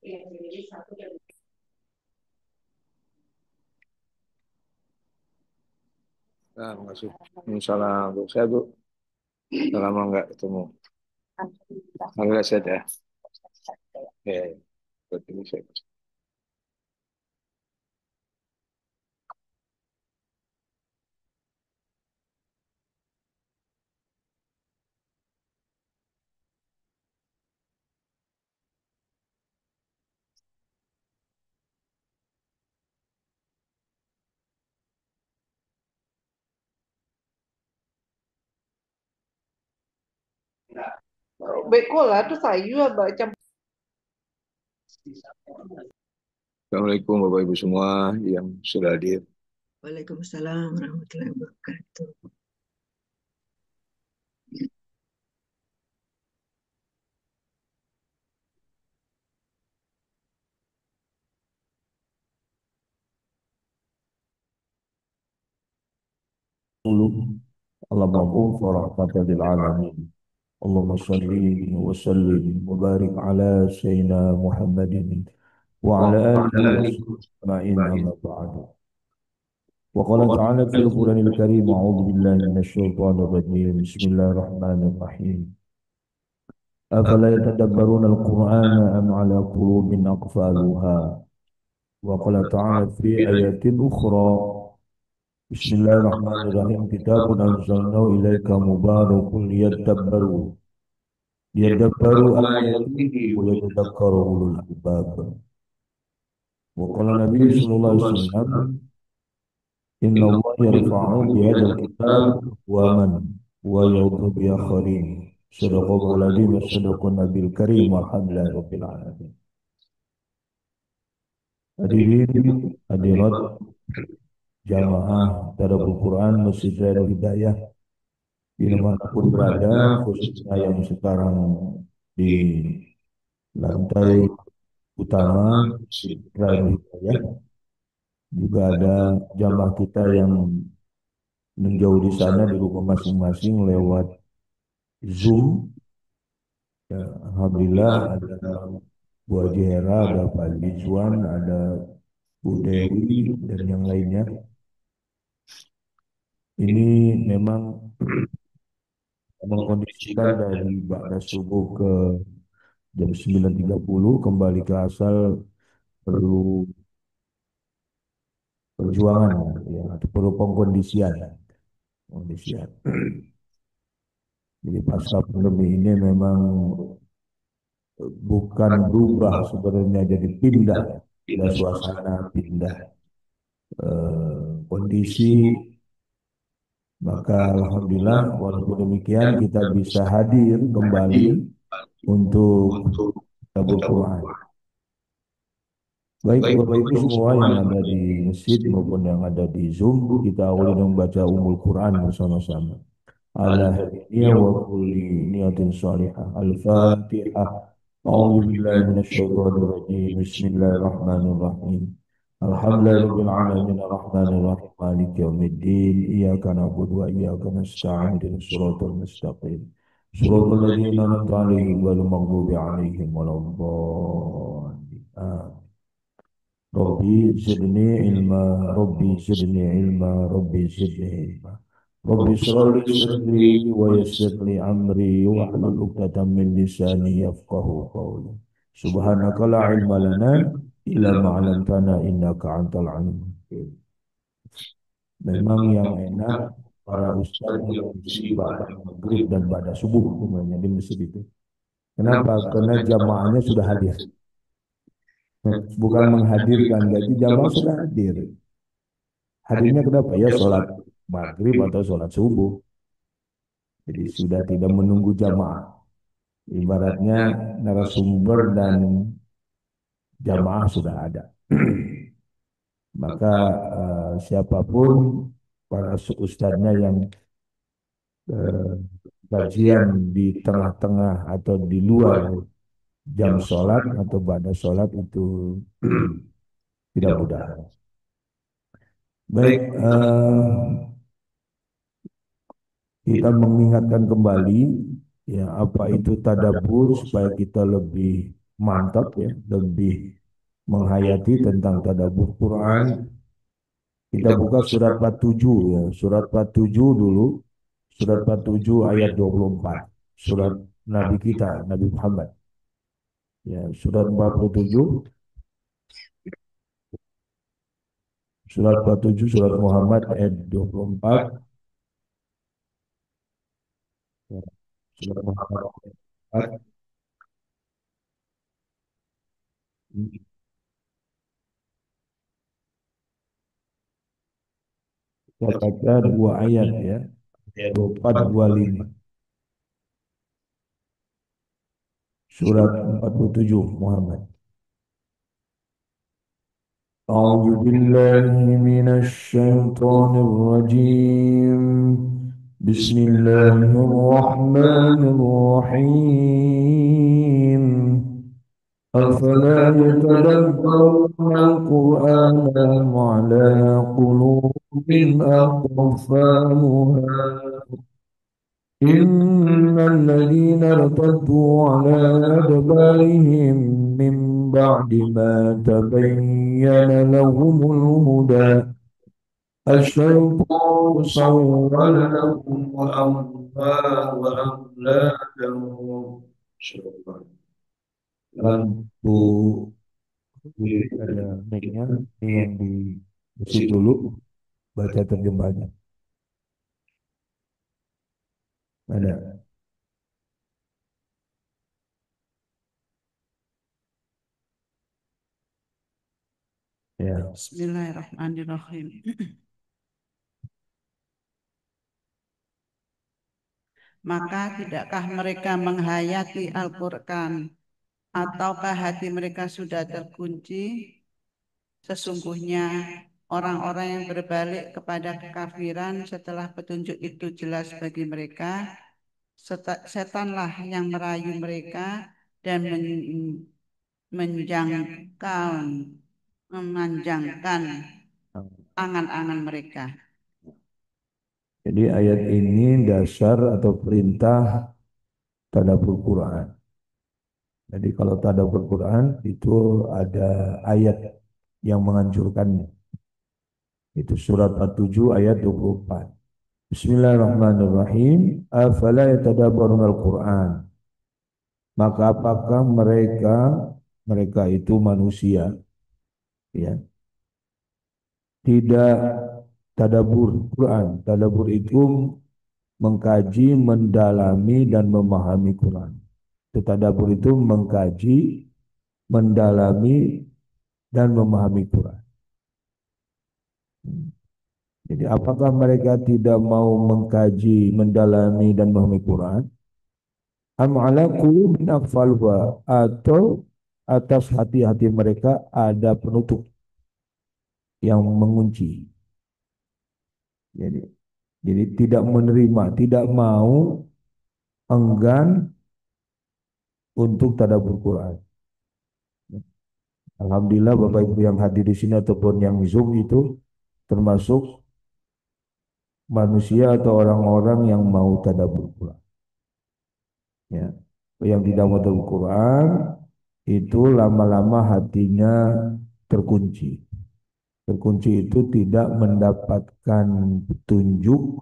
Nah, makasih. Salam, Bu. Saya, Bu. Udah lama nggak ketemu. Alhamdulillah sehat ya. Oke, berarti bisa. Bekola tu sayur macam. Assalamualaikum Bapak Ibu semua yang sudah hadir. Waalaikumsalam warahmatullahi wabarakatuh. على المبعوث ورحمة للعالمين اللهم صل وسلم وبارك على سيدنا محمد وعلى آله وصحبه أجمعين أما بعد وقال تعالى في القرآن الكريم أعوذ بالله من الشيطان الرجيم بسم الله الرحمن الرحيم أفلا يتدبرون القرآن أم على قلوب أقفالها وقال تعالى في آيات أخرى بسم الله الرحمن الرحيم كتاب أنزلناه إليك مبارك ليدبروا آياته ويتذكر أولو الألباب وقال النبي صلى الله عليه وسلم إن الله يرفع بهذا الكتاب ومن ويوضع بآخرين صدق الله العظيم وصدق النبي الكريم والحمد لله رب العالمين. Hadirin hadirat jamaah Tadabbur Quran Masjid Raya Hidayah dimanapun berada, khususnya yang sekarang di lantai utama Masjid Raya Hidayah, juga ada jamaah kita yang menjauh di sana di rumah masing-masing lewat Zoom. Ya, Alhamdulillah ada Bu Haji Hera, ada Pak Rizwan, ada Bu Dewi dan yang lainnya. Ini memang mengkondisikan dari ba'da subuh ke jam 9.30 kembali ke asal perlu perjuangan ya, atau perlu pengkondisian. Kondisian. Jadi pasca pandemi ini memang bukan berubah sebenarnya jadi pindah suasana, pindah kondisi. Maka alhamdulillah walaupun demikian kita bisa hadir kembali untuk tabur Quran. Baik Bapak Ibu semua yang ada di masjid maupun yang ada di Zoom, kita awali dengan membaca Ummul Quran bersama-sama. Ala hadiniya wa kulli niyatin salihah. Al-Fatihah. A'udzu billahi minasyaitonir rajim. Bismillahirrahmanirrahim. Alhamdulillahirabbil alamin arrahmanir rahim maliki yaumiddin. Iyyaka na'budu wa iyyaka nasta'in ihdinas siratal mustaqim. Siratal ladzina an'amta 'alaihim ghairil maghdubi 'alaihim waladdallin. Rabbi zidni ilma, Rabbi zidni ilma, Rabbi zidni ilma. Rabbi shrah li sadri wa yassir li amri wa hlul 'uqdatam min lisani yafqahu qawli. Subhanaka la ilma lana illa ma 'allamtana innaka antal alim hakim. Memang yang enak para ustaz mengisi pada maghrib dan pada subuh semuanya di masjid itu. Kenapa? Karena jamaahnya sudah hadir. Bukan menghadirkan, jadi jamaah sudah hadir. Hadirnya kenapa? Ya sholat maghrib atau sholat subuh. Jadi sudah tidak menunggu jamaah. Ibaratnya narasumber dan jamaah sudah ada. Maka siapapun para ustadznya yang eh, kajian di tengah-tengah atau di luar jam sholat atau pada sholat itu tidak mudah. Baik, kita mengingatkan kembali ya apa itu tadabbur supaya kita lebih mantap ya, lebih menghayati tentang tadabbur Quran. Kita buka surat 47 ya, surat 47 dulu, surat 47 ayat 24, surat Nabi kita, Nabi Muhammad. Ya, surat 47, surat 47, surat Muhammad ayat 24, ya, surat Muhammad ayat 24, kita baca dua ayat ya, 24, 25, surat 47 Muhammad. أعوذ بالله من الشيطان الرجيم. بسم الله الرحمن الرحيم. أفلا يتدبرون القرآن أم على قلوب أقفالها. إن الذين ارتدوا على أدبارهم من بعد ما تبين لهم الهدى الشيطان سول لهم وأملى لهم. Lampu ada mic-nya yang di situ dulu, baca terjemahnya. Ada. Ya. Bismillahirrahmanirrahim. Maka tidakkah mereka menghayati Al-Quran, ataukah hati mereka sudah terkunci? Sesungguhnya orang-orang yang berbalik kepada kekafiran setelah petunjuk itu jelas bagi mereka, setanlah yang merayu mereka dan memanjangkan angan-angan mereka. Jadi ayat ini dasar atau perintah tadabbur Quran. Jadi kalau tadabbur Quran itu ada ayat yang menganjurkannya. Itu surat 47 ayat 24. Bismillahirrahmanirrahim. Afala yatadabbaruna al-Quran. Maka apakah mereka itu manusia ya, tidak tadabbur Quran. Tadabbur itu mengkaji, mendalami dan memahami Quran. Tadabbur itu mengkaji, mendalami dan memahami Quran. Jadi apakah mereka tidak mau mengkaji, mendalami dan memahami Quran? Am ala qulubin aqfalha, atau atas hati-hati mereka ada penutup yang mengunci. Jadi tidak menerima, tidak mau, enggan untuk tadabbur Quran. Alhamdulillah Bapak Ibu yang hadir di sini ataupun yang Zoom itu termasuk manusia atau orang-orang yang mau tadabbur Quran. Ya. Yang tidak mau tadabbur Quran itu lama-lama hatinya terkunci. Terkunci itu tidak mendapatkan petunjuk,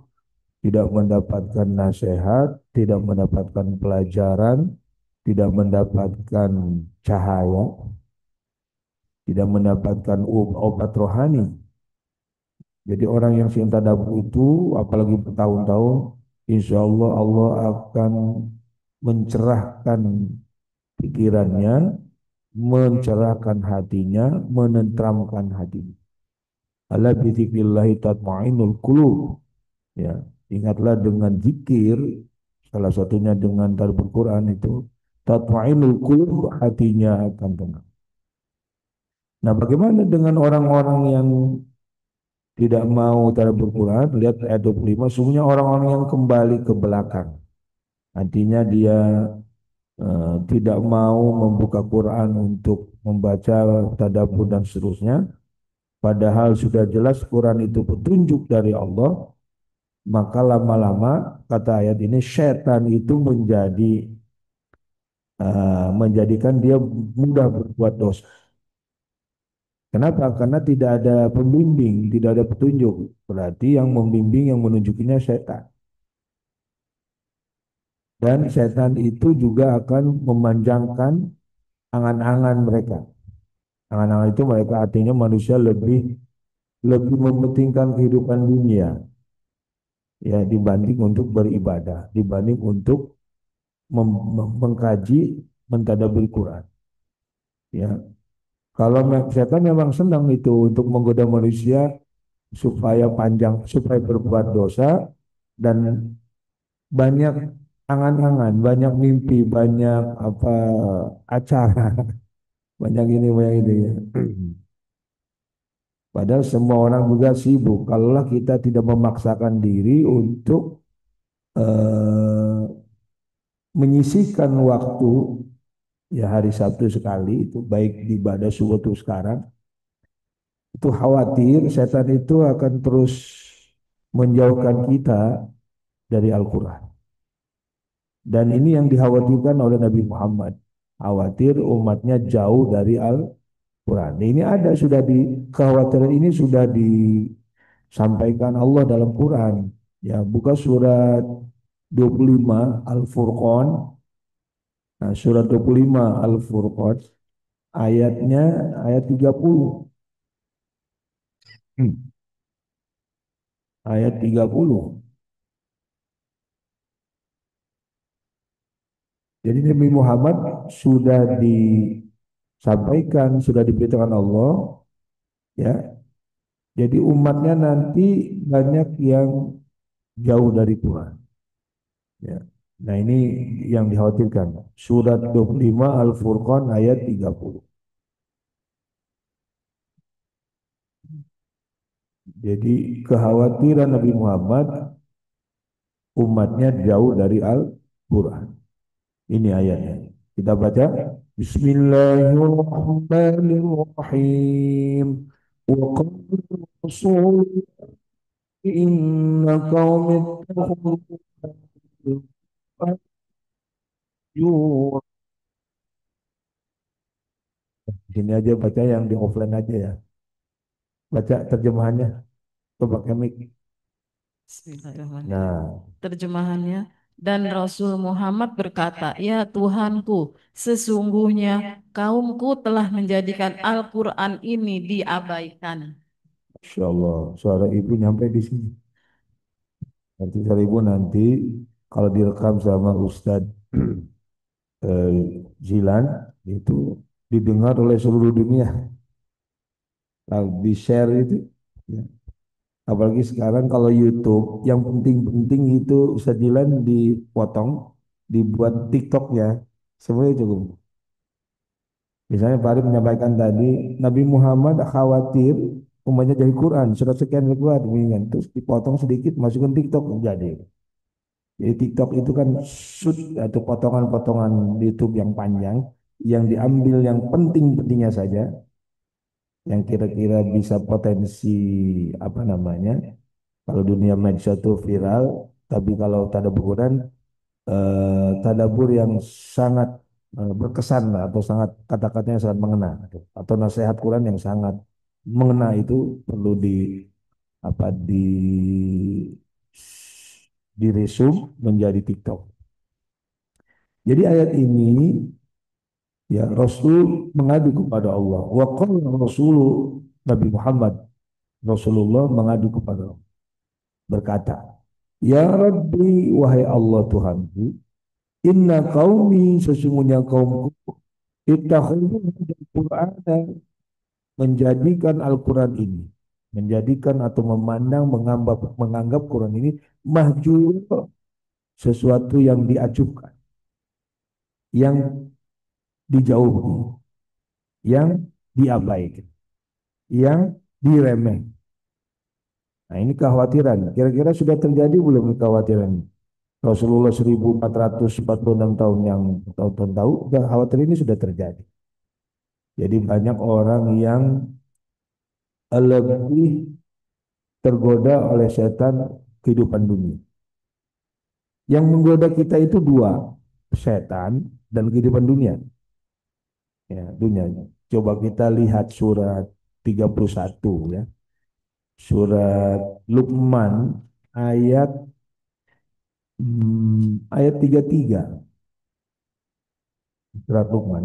tidak mendapatkan nasihat, tidak mendapatkan pelajaran, tidak mendapatkan cahaya, tidak mendapatkan obat rohani. Jadi orang yang sering tadabbur itu, apalagi bertahun-tahun, insya Allah Allah akan mencerahkan pikirannya, mencerahkan hatinya, menenteramkan hatinya. Ala bizikrillahi tatma'innul qulub. Ya, ingatlah dengan zikir, salah satunya dengan tadabbur Quran itu, tatma'innul qulub, hatinya akan tenang. Nah, bagaimana dengan orang-orang yang tidak mau tadabbur Quran? Lihat ayat 25, sungguhnya orang-orang yang kembali ke belakang. Artinya dia tidak mau membuka Quran untuk membaca tadabbur dan seterusnya. Padahal sudah jelas Quran itu petunjuk dari Allah. Maka lama-lama kata ayat ini, syaitan itu menjadi menjadikan dia mudah berbuat dosa. Kenapa? Karena tidak ada pembimbing, tidak ada petunjuk. Berarti yang membimbing, yang menunjukinya setan. Dan setan itu juga akan memanjangkan angan-angan mereka. Angan-angan itu mereka artinya manusia lebih lebih mementingkan kehidupan dunia ya dibanding untuk beribadah, dibanding untuk mengkaji, mentadabbur Quran. Ya, kalau setan memang senang itu untuk menggoda manusia supaya panjang, supaya berbuat dosa dan banyak angan-angan, banyak mimpi, banyak apa acara, banyak ini, banyak ini ya. Padahal semua orang juga sibuk. Kalaulah kita tidak memaksakan diri untuk eh, menyisihkan waktu ya hari Sabtu sekali itu baik di ibadah subuh tuh sekarang itu khawatir setan itu akan terus menjauhkan kita dari Al-Quran. Dan ini yang dikhawatirkan oleh Nabi Muhammad. Khawatir umatnya jauh dari Al-Quran. Ini ada sudah di kekhawatiran ini sudah disampaikan Allah dalam Quran. Ya, buka surat 25 Al-Furqan. Nah, surat 25 Al-Furqan ayatnya ayat 30. Ayat 30. Jadi Nabi Muhammad sudah disampaikan, sudah diberitakan Allah, ya. Jadi umatnya nanti banyak yang jauh dari Quran. Ya. Nah ini yang dikhawatirkan. Surat 25 Al-Furqan ayat 30. Jadi kekhawatiran Nabi Muhammad umatnya jauh dari Al-Quran. Ini ayatnya. Kita baca. Bismillahirrahmanirrahim. Wa qala rasul inna qaumi ittakhadhu mahjura. Sini aja baca yang di offline aja ya. Baca terjemahannya. Coba pakai mic. Bismillahirrahmanirrahim. Nah, Terjemahannya, dan Rasul Muhammad berkata, "Ya Tuhanku, sesungguhnya kaumku telah menjadikan Al-Quran ini diabaikan." Masya Allah, suara ibu nyampe di sini. Nanti suara ibu nanti kalau direkam sama Ustadz eh, Zilan itu didengar oleh seluruh dunia. Kalau di share itu, ya. Apalagi sekarang kalau YouTube, yang penting-penting itu Ustadz Zilan dipotong, dibuat TikTok ya, semuanya itu. Misalnya Pak Arif menyampaikan tadi, Nabi Muhammad khawatir umatnya dari Quran, surat sekian ribuan, terus dipotong sedikit, masukkan TikTok, jadi. Jadi TikTok itu kan shoot atau potongan-potongan YouTube yang panjang, yang diambil yang penting-pentingnya saja, yang kira-kira bisa potensi apa namanya, kalau dunia medsos itu viral, tapi kalau tadaburan tadabur yang sangat berkesan lah, atau sangat kata-katanya sangat mengena atau nasihat Quran yang sangat mengena itu perlu di apa di resume menjadi TikTok. Jadi ayat ini ya Rasul mengadu kepada Allah. Wa qala Rasul Nabi Muhammad Rasulullah mengadu kepada Allah berkata, "Ya Rabbi wahai Allah Tuhanku, inna qaumi sesungguhnya kaumku ittakhadhu al-Qur'an menjadikan Al-Quran ini menjadikan atau memandang menganggap Quran ini mahjur sesuatu yang diacuhkan yang dijauhi yang diabaikan yang diremeh. Nah ini kekhawatiran kira-kira sudah terjadi belum kekhawatiran Rasulullah 1446 tahun yang tahun-tahun tahu khawatir ini sudah terjadi. Jadi banyak orang yang lebih tergoda oleh setan kehidupan dunia. Yang menggoda kita itu dua, setan dan kehidupan dunia. Ya, dunia. Coba kita lihat surat 31 ya. Surat Luqman ayat ayat 33. Surat Luqman.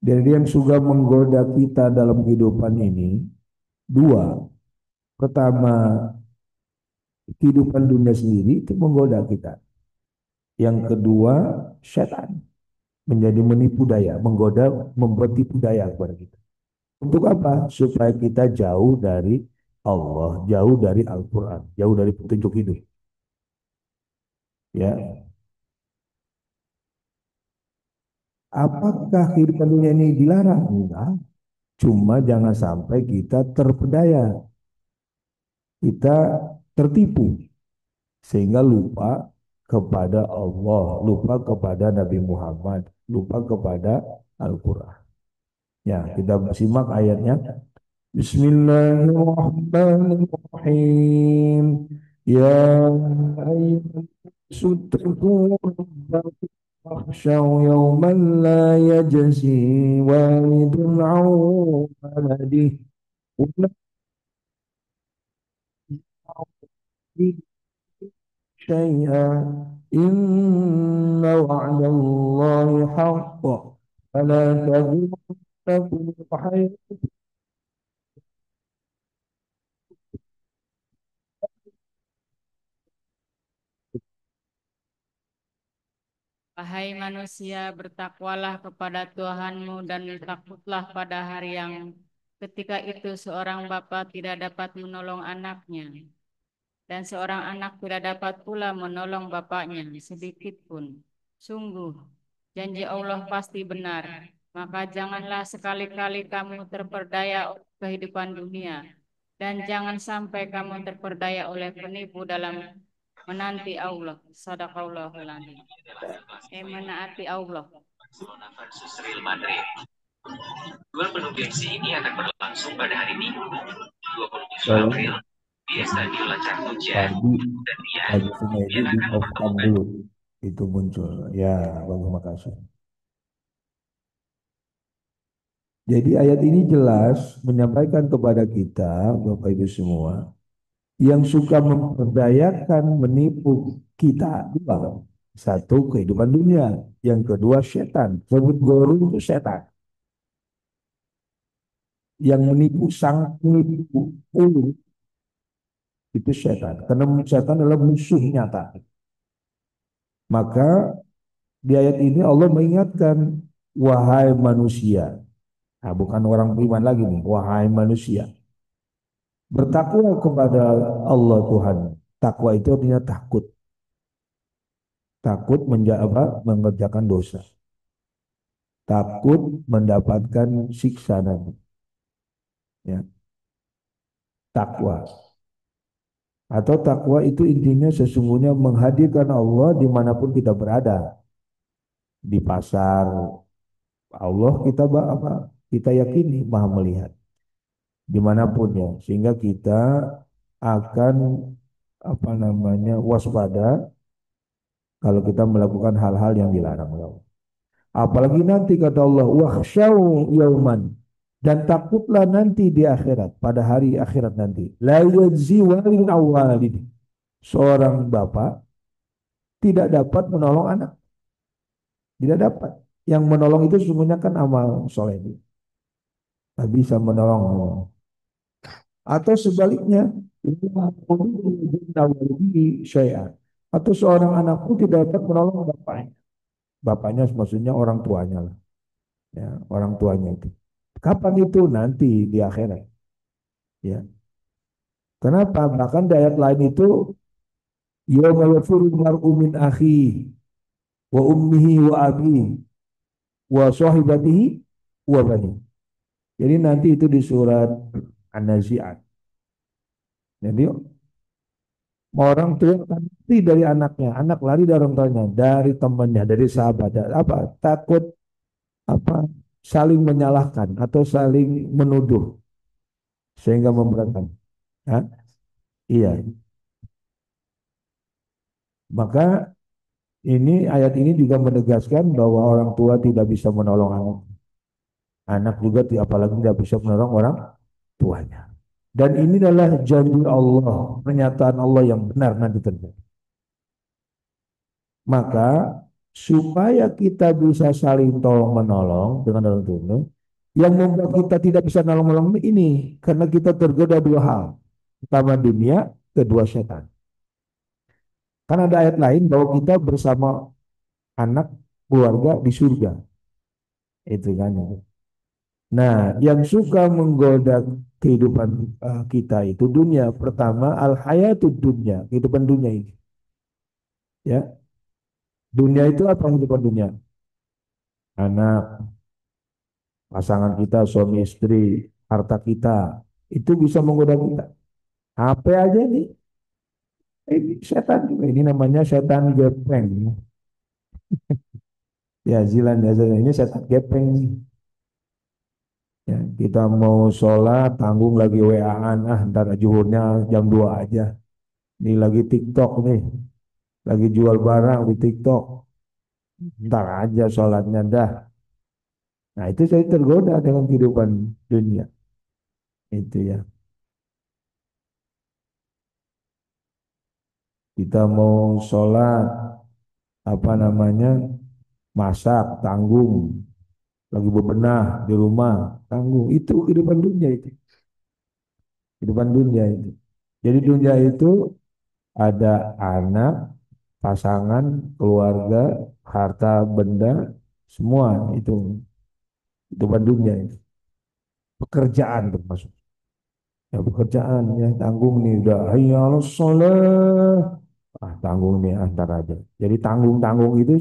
Jadi yang suka menggoda kita dalam kehidupan ini dua. Pertama, kehidupan dunia sendiri itu menggoda kita. Yang kedua, setan menjadi menipu daya, menggoda, membuat tipu daya kepada kita. Untuk apa? Supaya kita jauh dari Allah, jauh dari Al-Quran, jauh dari petunjuk hidup. Ya, apakah kehidupan dunia ini dilarang? Enggak. Cuma jangan sampai kita terpedaya, kita tertipu, sehingga lupa kepada Allah, lupa kepada Nabi Muhammad, lupa kepada Al-Quran. Ya, kita simak ayatnya. Bismillahirrahmanirrahim. Ya ayyuhal sudqu rabbakum wakhshaw yawman la yajzi walidun an waladihi wa la yajzi شيئا إن وعد الله حق فلا تغرنكم الحياة. Wahai manusia, bertakwalah kepada Tuhanmu dan takutlah pada hari yang ketika itu seorang bapa tidak dapat menolong anaknya dan seorang anak tidak dapat pula menolong bapaknya sedikit pun. Sungguh, janji Allah pasti benar. Maka janganlah sekali-kali kamu terperdaya oleh kehidupan dunia dan jangan sampai kamu terperdaya oleh penipu dalam menanti Allah. Sadaqallahul adzim. Menaati Allah. Barcelona versus Real Madrid. Duel penuh gengsi ini akan berlangsung pada hari Minggu 27 April di Estadio La Cartuja dan dia Di off-kan dulu itu muncul. Ya, bagus, makasih. Jadi ayat ini jelas menyampaikan kepada kita, Bapak Ibu semua, yang suka memperdayakan, menipu kita dua. Satu, kehidupan dunia. Yang kedua, setan. Sebut guru itu setan. Yang menipu, sang penipu itu setan. Karena setan adalah musuh nyata. Maka di ayat ini Allah mengingatkan, wahai manusia. Nah, bukan orang beriman lagi nih, wahai manusia. Bertakwa kepada Allah Tuhan. Takwa itu artinya takut. Takut mengerjakan dosa. Takut mendapatkan siksa nanti. Ya. Takwa. Atau takwa itu intinya sesungguhnya menghadirkan Allah dimanapun kita berada. Di pasar, Allah kita kita yakini maha melihat. Dimanapun ya. Sehingga kita akan waspada kalau kita melakukan hal-hal yang dilarang Allah. Apalagi nanti kata Allah, wakhshaw yauman, dan takutlah nanti di akhirat, pada hari akhirat nanti. La yajzi walidun aw walid. Seorang bapak tidak dapat menolong anak. Tidak dapat. Yang menolong itu sesungguhnya kan amal soleh. Tak bisa menolong. Atau sebaliknya, atau seorang anak pun tidak dapat menolong bapaknya. Bapaknya maksudnya orang tuanya lah. Ya, orang tuanya itu. Kapan itu? Nanti di akhirat. Ya. Kenapa? Bahkan di ayat lain itu yauma yafirru mar'u min akhihi wa ummihi wa abihi wa sahibatihi wa bani. Jadi nanti itu di surat An-Nazi'at. Jadi orang tua akan lari dari anaknya, anak lari dari orang tuanya, dari temannya, dari sahabat, apa? Takut saling menyalahkan atau saling menuduh sehingga memberatkan. Iya. Maka ini ayat ini juga menegaskan bahwa orang tua tidak bisa menolong anak. Anak juga apalagi tidak bisa menolong orang tuanya. Dan ini adalah janji Allah, pernyataan Allah yang benar nanti terjadi. Maka supaya kita bisa saling tolong menolong dengan orang tua, yang membuat kita tidak bisa nolong menolong ini karena kita tergoda dua hal. Pertama dunia, kedua setan. Karena ada ayat lain bahwa kita bersama anak keluarga di surga. Itu kan. Nah, yang suka menggoda kehidupan kita itu dunia. Pertama, al hayatud dunia, kehidupan dunia ini. Ya, dunia itu apa kehidupan dunia? Anak, pasangan kita, suami istri, harta kita, itu bisa menggoda kita. HP aja nih, ini setan juga. Ini namanya setan gepeng. Ya, Zilan ya, ini setan gepeng nih. Ya, kita mau sholat, tanggung lagi WA-an, ntar zuhurnya jam 2 aja. Ini lagi TikTok nih, lagi jual barang di TikTok. Ntar aja sholatnya dah. Nah itu saya tergoda dengan kehidupan dunia. Itu ya. Kita mau sholat, apa namanya, masak, tanggung. Lagi bebenah di rumah, tanggung. Itu kehidupan dunia itu. Kehidupan dunia itu. Jadi dunia itu ada anak, pasangan, keluarga, harta, benda, semua itu kehidupan dunia itu. Pekerjaan termasuk. Ya pekerjaan ya tanggung nih udah hayya 'alas shalah. Tanggung nih antar aja. Jadi tanggung-tanggung itu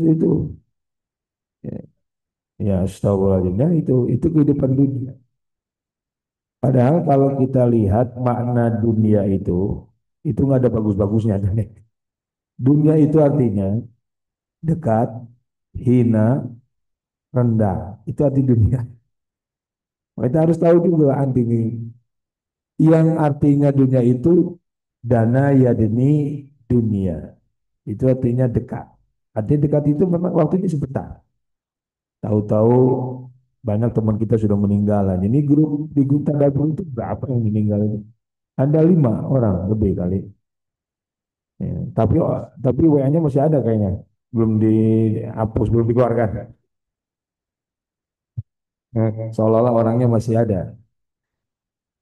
ya, ya astagfirullahaladzim. Nah, itu kehidupan dunia. Padahal kalau kita lihat makna dunia itu nggak ada bagus-bagusnya. Dunia itu artinya dekat, hina, rendah. Itu arti dunia. Kita harus tahu juga arti ini. Yang artinya dunia itu dana yadni dunia. Itu artinya dekat. Artinya dekat itu memang waktunya sebentar. Tahu-tahu banyak teman kita sudah meninggal. Ini di grup tadabur itu berapa yang meninggal ini? Ada 5 orang lebih kali. Ya, tapi WA-nya masih ada kayaknya. Belum dihapus, belum dikeluarkan. Seolah-olah orangnya masih ada.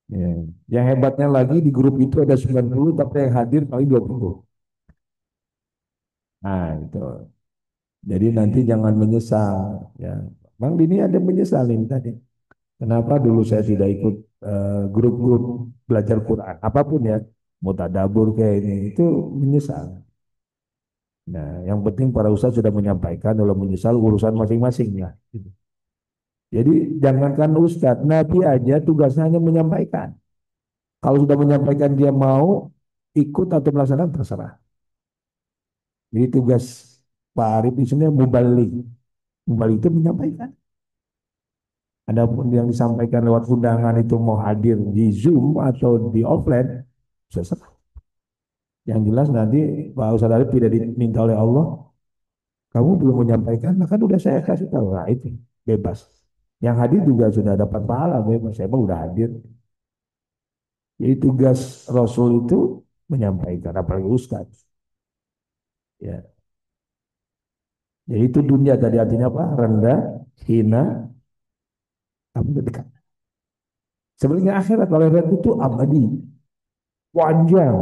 Ya. Yang hebatnya lagi di grup itu ada 90 tapi yang hadir paling 20. Nah, itu. Jadi nanti jangan menyesal ya. Bang Dini ada menyesal ini tadi. Kenapa dulu saya tidak ikut grup-grup belajar Quran apapun ya, mau tadabbur kayak ini itu menyesal. Nah, yang penting para ustaz sudah menyampaikan kalau menyesal urusan masing-masing ya. Gitu. Jadi jangankan ustaz, Nabi aja tugasnya hanya menyampaikan. Kalau sudah menyampaikan dia mau ikut atau melaksanakan terserah. Jadi tugas Pak Arif di sini mubalik. Mubalik itu menyampaikan. Adapun yang disampaikan lewat undangan itu mau hadir di Zoom atau di offline, terserah. Yang jelas nanti Pak Ustadz Arif tidak diminta oleh Allah, kamu belum menyampaikan, nah kan udah saya kasih tahu, nah itu bebas. Yang hadir juga sudah dapat pahala bebas, saya pun udah hadir. Jadi tugas Rasul itu menyampaikan, apalagi Ustadz. Ya. Jadi itu dunia tadi artinya apa? Rendah, hina, tapi dekat. Sebenarnya akhirat, kalau akhirat itu abadi, panjang,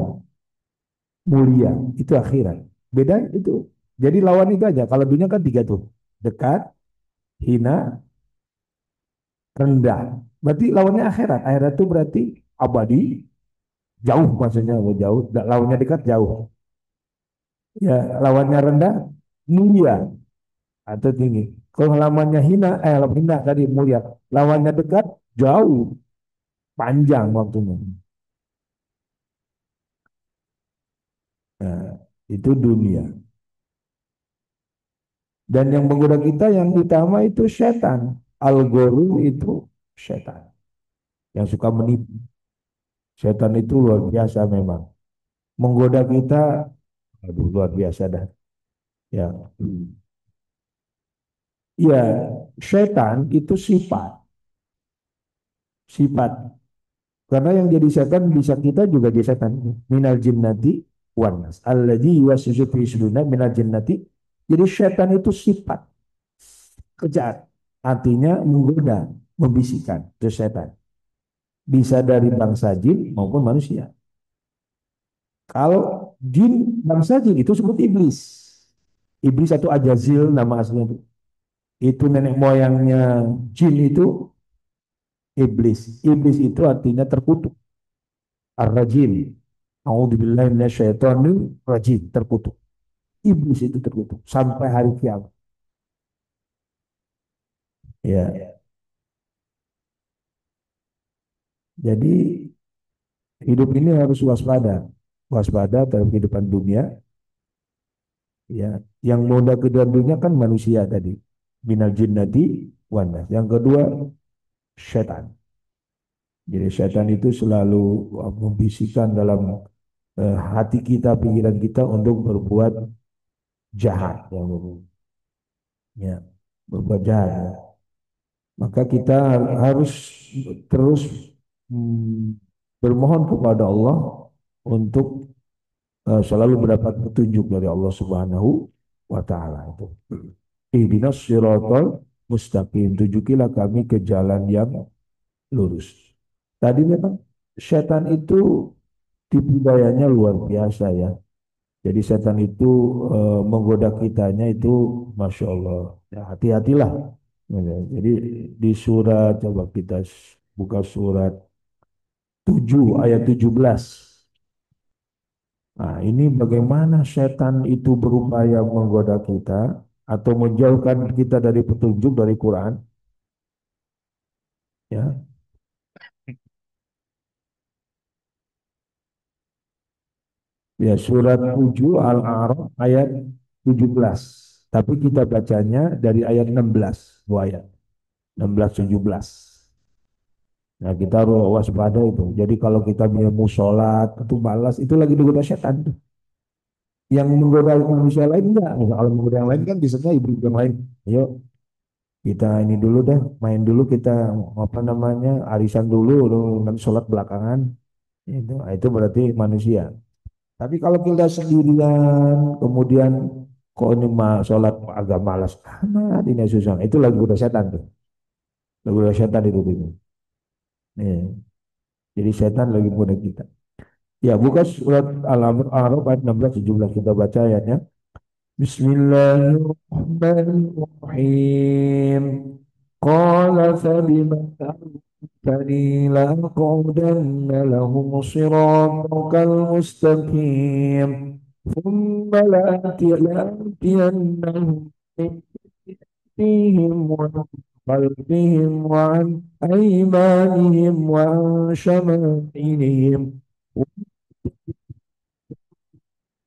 mulia, itu akhirat. Beda itu. Jadi lawan itu aja. Kalau dunia kan 3 tuh. Dekat, hina, rendah. Berarti lawannya akhirat. Akhirat itu berarti abadi, jauh maksudnya jauh. Lawannya dekat, jauh. Ya, lawannya rendah, mulia atau tinggi. Kalau lawannya hina, hina tadi mulia. Lawannya dekat, jauh, panjang waktunya. Nah, itu dunia. Dan yang menggoda kita yang utama itu setan. Al-Ghurur itu setan. Yang suka menipu. Setan itu luar biasa memang. Menggoda kita, aduh luar biasa dah. Ya. Ya, setan itu sifat. Karena yang jadi setan bisa kita juga jadi setan. Minal jinnati wan nas. Alladzi yuwaswisu fi sudurin minal jinnati. Jadi setan itu sifat kejahat. Artinya menggoda, membisikkan. Itu setan. Bisa dari bangsa jin maupun manusia. Kalau jin bangsa jin itu sebut iblis. Iblis atau Ajazil nama aslinya itu. Itu nenek moyangnya jin itu iblis. Iblis itu artinya terkutuk. Ar-rajim. A'udzubillahi minasyaitonir rajim, terkutuk. Iblis itu terkutuk sampai hari kiamat. Ya, jadi hidup ini harus waspada. Waspada dalam kehidupan dunia. Ya, yang moda kehidupan dunia kan manusia tadi. Minal jinnati wan nas. Yang kedua, setan. Jadi setan itu selalu membisikkan dalam hati kita, pikiran kita untuk berbuat jahat, ya, berbuat jahat. Ya. Maka kita harus terus bermohon kepada Allah untuk selalu mendapat petunjuk dari Allah Subhanahu wa taala itu. Ihdinas siratal mustaqim, tunjukilah kami ke jalan yang lurus. Tadi memang setan itu tipu dayanya luar biasa ya. Jadi setan itu menggoda kitanya itu, masya Allah. Ya, hati-hatilah. Ya, jadi di surat, coba kita buka surat 7 ayat 17. Nah, ini bagaimana setan itu berupaya menggoda kita atau menjauhkan kita dari petunjuk dari Quran. Ya, ya surat 7 Al-A'raf ayat 17. Tapi kita bacanya dari ayat 16, dua ayat. 16 17. Nah, kita harus waspada itu. Jadi kalau kita mau sholat atau malas, itu lagi digoda setan tuh. Yang menggoda manusia lain enggak. Nah, kalau menggoda yang lain kan biasanya ibu yang lain. Ayo kita ini dulu deh, main dulu kita apa namanya arisan dulu, nanti sholat belakangan. Itu berarti manusia. Tapi kalau kita sendirian, kemudian kok ini sholat agak malas, amat ini susah. Itu lagi goda setan tuh. Lagi goda setan itu. Nih. Jadi setan lagi goda kita. Ya, buka surat Al-A'raf ayat 16 17 kita baca ayatnya. Bismillahirrahmanirrahim. Qala fabima ta'tani la'aq'udanna lahum siratakal mustaqim. Thumma la'atiyannahum فيهم وعن خلفهم وعن أيمانهم وعن شمائلهم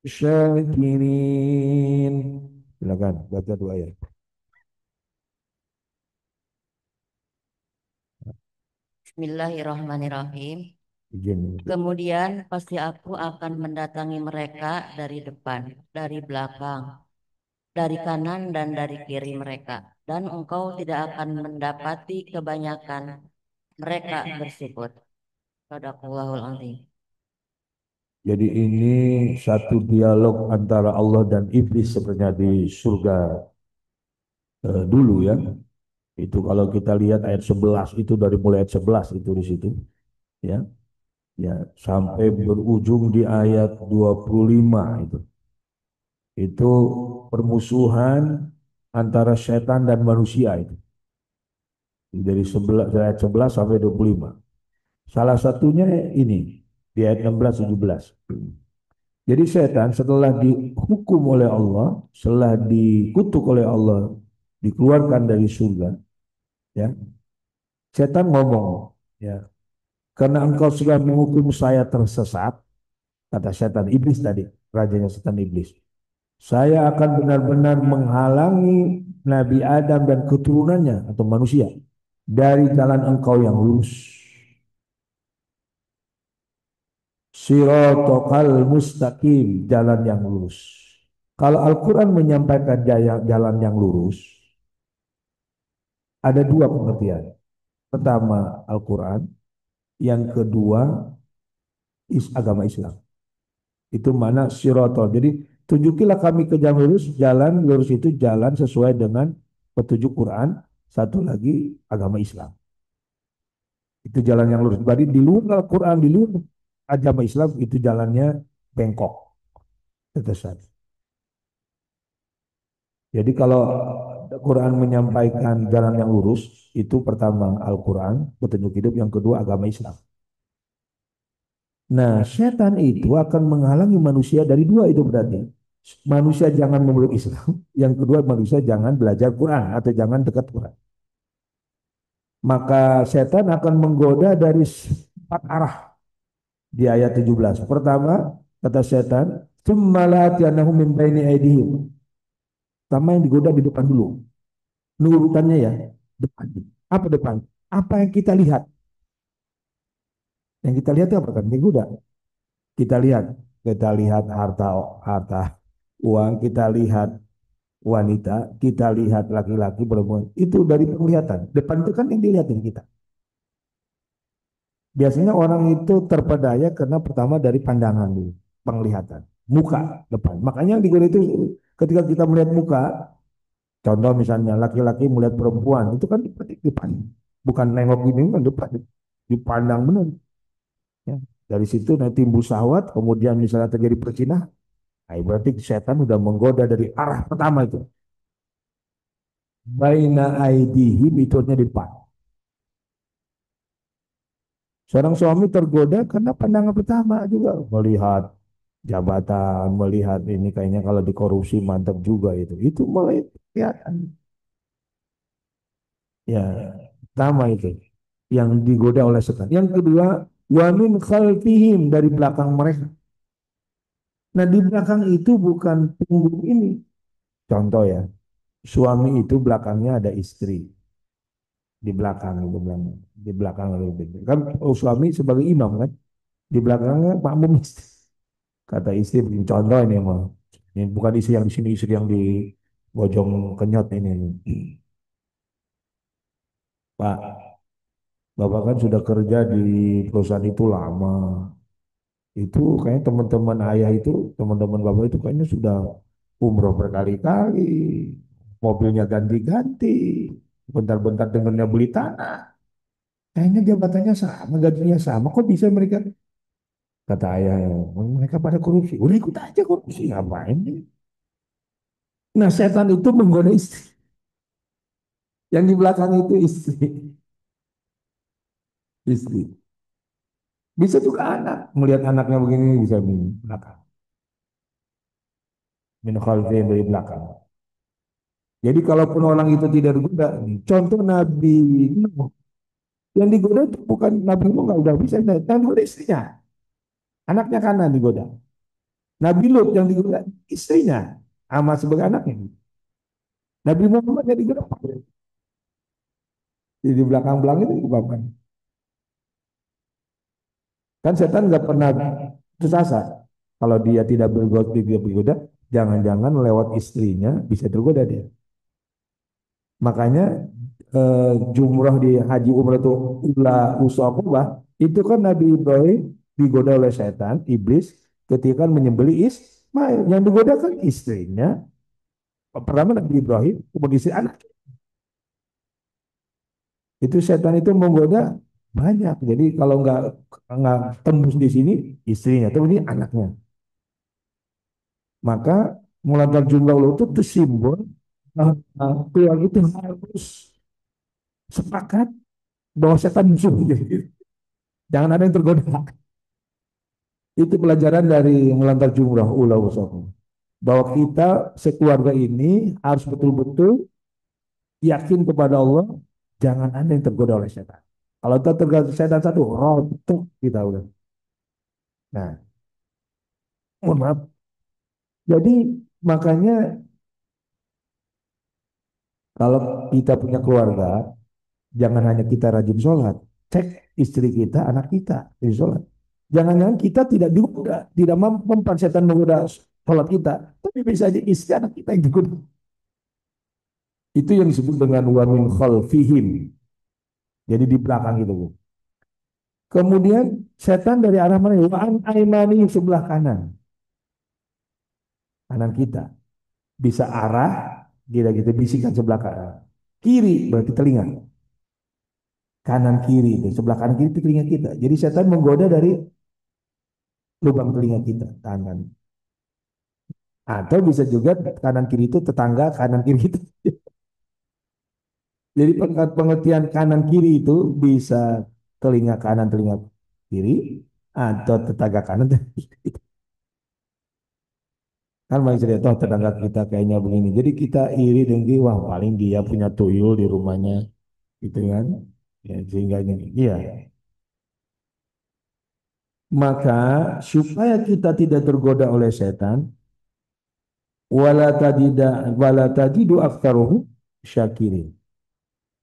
syakirin. Silakan baca dua ayat. Bismillahirrahmanirrahim. Izin. Kemudian pasti aku akan mendatangi mereka dari depan, dari belakang, dari kanan dan dari kiri mereka. Dan engkau tidak akan mendapati kebanyakan mereka bersifat. Sadaqallahul azim. Jadi ini satu dialog antara Allah dan iblis sebenarnya di surga dulu ya. Itu kalau kita lihat ayat 11 itu dari mulai ayat 11 itu di situ ya. Ya, sampai berujung di ayat 25 itu. Itu permusuhan antara setan dan manusia itu. Dari 11, dari ayat 11 sampai 25. Salah satunya ini di ayat 16 17. Jadi setan setelah dihukum oleh Allah, setelah dikutuk oleh Allah, dikeluarkan dari surga, ya. Setan ngomong, ya, karena engkau sudah menghukum saya tersesat, kata setan iblis tadi, rajanya setan iblis. Saya akan benar-benar menghalangi Nabi Adam dan keturunannya atau manusia dari jalan engkau yang lurus. Sirotokal mustaqim, jalan yang lurus. Kalau Al-Quran menyampaikan jalan yang lurus, ada dua pengertian. Pertama, Al-Quran. Yang kedua, agama Islam. Itu mana sirotol. Jadi, tunjukilah kami ke jalan lurus. Jalan lurus itu jalan sesuai dengan petunjuk Quran. Satu lagi, agama Islam. Itu jalan yang lurus. Berarti di luar Al-Quran, di luar agama Islam, itu jalannya bengkok. Tetesan. Jadi kalau Quran menyampaikan jalan yang lurus, itu pertama Al-Quran, petunjuk hidup, yang kedua agama Islam. Nah, setan itu akan menghalangi manusia dari dua itu berarti. Manusia jangan memeluk Islam, yang kedua manusia jangan belajar Quran atau jangan dekat Quran. Maka setan akan menggoda dari 4 arah di ayat 17. Pertama, kata setan, "Tsumma la'atiyannahum min baini aydihim." Pertama yang digoda di depan dulu. Urutannya ya, depan. Apa depan? Apa yang kita lihat? Yang kita lihat itu apa kan? Digoda. Kita lihat harta, harta, uang, kita lihat wanita, kita lihat laki-laki, perempuan. Itu dari penglihatan. Depan itu kan yang dilihatin kita. Biasanya orang itu terpedaya karena pertama dari pandangan dulu, penglihatan, muka depan. Makanya yang digoda itu ketika kita melihat muka, contoh misalnya laki-laki melihat perempuan, itu kan depan, bukan nengok gini kan depan, dipandang benar. Ya. Dari situ nanti timbul syahwat, kemudian misalnya terjadi perzinahan, nah, berarti setan sudah menggoda dari arah pertama itu. Baina aidihim itu artinya di depan. Seorang suami tergoda karena pandangan pertama juga melihat jabatan, melihat ini kayaknya kalau dikorupsi mantap juga itu. Itu mulai kelihatan. Ya, pertama itu yang digoda oleh setan. Yang kedua, wa min khalfihim, dari belakang mereka. Nah, di belakang itu bukan punggung ini. Contoh ya, suami itu belakangnya ada istri. Di belakang itu bilang, di belakang kan suami sebagai imam kan, di belakangnya makmum istri. Kata istri, contoh ini mah. Ini bukan istri yang di sini, istri yang di Bojong Kenyot ini. Pak, Bapak kan sudah kerja di perusahaan itu lama. Itu kayaknya teman-teman ayah itu, teman-teman Bapak itu kayaknya sudah umroh berkali-kali. Mobilnya ganti-ganti. Bentar-bentar dengannya beli tanah. Kayaknya jabatannya sama, gajinya sama. Kok bisa mereka? Kata ayah, mereka pada korupsi. Udah ikut aja korupsi, ngapain? Nah, setan itu menggoda istri. Yang di belakang itu istri. Istri. Bisa juga anak. Melihat anaknya begini bisa di belakang. Min khalfihim, dari belakang. Jadi kalaupun orang itu tidak digoda, contoh Nabi Nuh. Yang digoda itu bukan Nabi Nuh, nggak udah bisa. Yang digoda istrinya. Anaknya kanan digoda. Nabi Lut yang digoda istrinya. Sama sebagai anaknya. Nabi Muhammad yang digoda. Jadi di belakang-belakang itu bapaknya. Kan setan nggak pernah putus asa. Kalau dia tidak bergoda, jangan-jangan lewat istrinya bisa tergoda dia. Makanya jumrah di haji umrah itu ula usaqubah, itu kan Nabi Ibrahim digoda oleh setan, iblis, ketika menyembelih Ismail. Yang digoda kan istrinya. Pertama Nabi Ibrahim, kemudian istri anak. Itu setan itu menggoda banyak. Jadi kalau nggak tembus di sini istrinya, tapi ini anaknya. Maka melanggar jumlah Allah itu simbol keluarga itu harus sepakat bahwa setan musuh. Jangan ada yang tergoda. Itu pelajaran dari melanggar jumlah ulah wasakum. Bahwa kita sekeluarga ini harus betul-betul yakin kepada Allah, jangan ada yang tergoda oleh setan. Kalau kita tergoda setan satu, rontok kita udah. Nah, mohon maaf. Jadi makanya kalau kita punya keluarga, jangan hanya kita rajin sholat, cek istri kita, anak kita rajin sholat. Jangan-jangan kita tidak digoda, tidak mempan setan menggoda sholat kita, Tapi bisa jadi istri anak kita yang digoda. Itu yang disebut dengan wa min khalfihim. Jadi di belakang itu. Kemudian setan dari arah mana? Wa an aimani sebelah kanan. Kanan kita. Bisa arah, kita gitu bisikan sebelah kanan. Kiri berarti telinga. Kanan kiri itu, sebelah kanan kiri itu telinga kita. Jadi setan menggoda dari lubang telinga kita, kanan. Atau bisa juga kanan kiri itu tetangga kanan kiri itu. Jadi pengertian kanan kiri itu bisa telinga kanan, telinga kiri, atau tetangga kanan. Kan banyak cerita, oh tetangga kita kayaknya begini. Jadi kita iri dengki, wah paling dia punya tuyul di rumahnya, gitu kan. Ya, sehingga ini, iya. Maka supaya kita tidak tergoda oleh setan, wala tajidu aktsaruhum syakirin.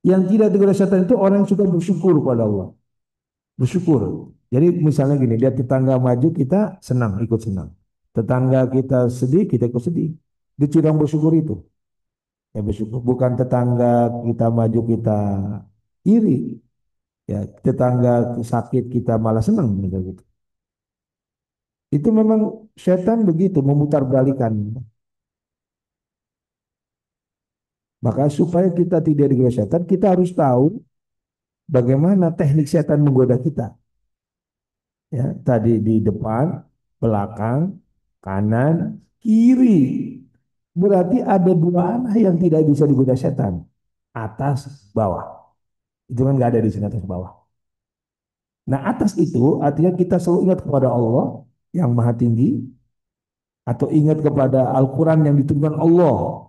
Yang tidak tergoda setan itu orang yang suka bersyukur pada Allah. Bersyukur. Jadi misalnya gini, lihat tetangga maju kita senang, ikut senang. Tetangga kita sedih, kita ikut sedih. Dia ciri orang bersyukur itu. Ya bersyukur. Bukan tetangga kita maju kita iri. Ya tetangga sakit kita malah senang gitu. Itu memang setan begitu memutarbalikan. Maka supaya kita tidak digoda setan, kita harus tahu bagaimana teknik setan menggoda kita. Ya, tadi di depan, belakang, kanan, kiri. Berarti ada dua arah yang tidak bisa digoda setan. Atas, bawah. Itu kan nggak ada di sini atas bawah. Nah atas itu artinya kita selalu ingat kepada Allah yang maha tinggi. Atau ingat kepada Al-Quran yang diturunkan Allah.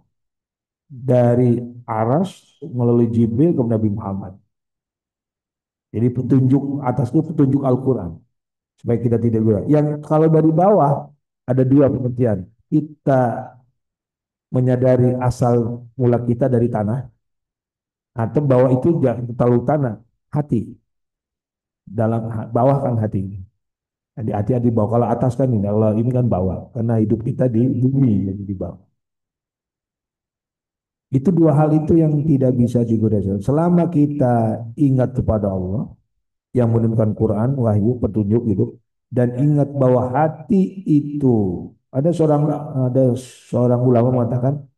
Dari Aras melalui Jibril ke Nabi Muhammad. Jadi petunjuk atas itu petunjuk Al-Quran. Supaya kita tidak goda. Yang kalau dari bawah ada dua pengertian. Kita menyadari asal mula kita dari tanah. Atau bawah itu jangan terlalu tanah. Hati. Dalam bawah kan hati. Jadi hati-hati di bawah. Kalau atas kan ini. Kalau ini kan bawah. Karena hidup kita di bumi. Jadi di bawah. Itu dua hal itu yang tidak bisa digoda. Selama kita ingat kepada Allah yang menurunkan Quran, wahyu, petunjuk gitu, dan ingat bahwa hati itu ada seorang ulama mengatakan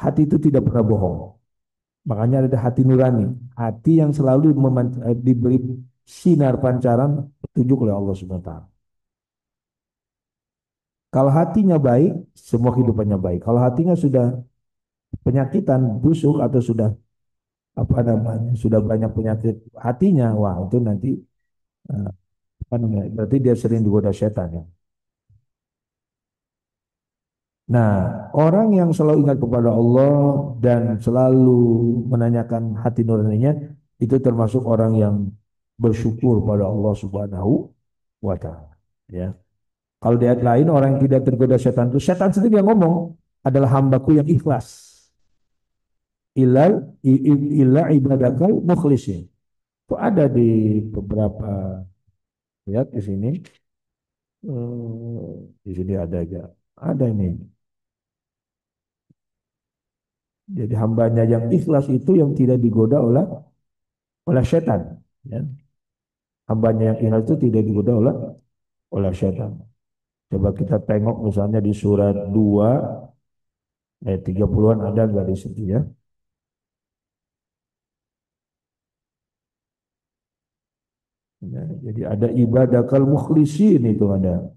hati itu tidak pernah bohong. Makanya ada hati nurani, hati yang selalu diberi sinar pancaran petunjuk oleh Allah Subhanahu wa taala. Kalau hatinya baik, semua kehidupannya baik. Kalau hatinya sudah penyakitan, busuk atau sudah apa namanya, sudah banyak penyakit hatinya, wah itu nanti apa namanya, berarti dia sering digoda setan ya. Nah, orang yang selalu ingat kepada Allah dan selalu menanyakan hati nuraninya itu termasuk orang yang bersyukur pada Allah Subhanahu wa taala ya. Kalau di ayat lain orang yang tidak tergoda setan itu setan sendiri yang ngomong adalah hambaku yang ikhlas. Illa ibadakal mukhlisin. Itu ada di beberapa ayat di sini. Di sini ada aja. Ada ini. Jadi hambanya yang ikhlas itu yang tidak digoda oleh setan. Ya. Hambanya yang ikhlas itu tidak digoda oleh setan. Coba kita tengok misalnya di surat 2 ayat 30-an ada nggak di situ ya? Ya, jadi ada ibadakal mukhlisin itu ada.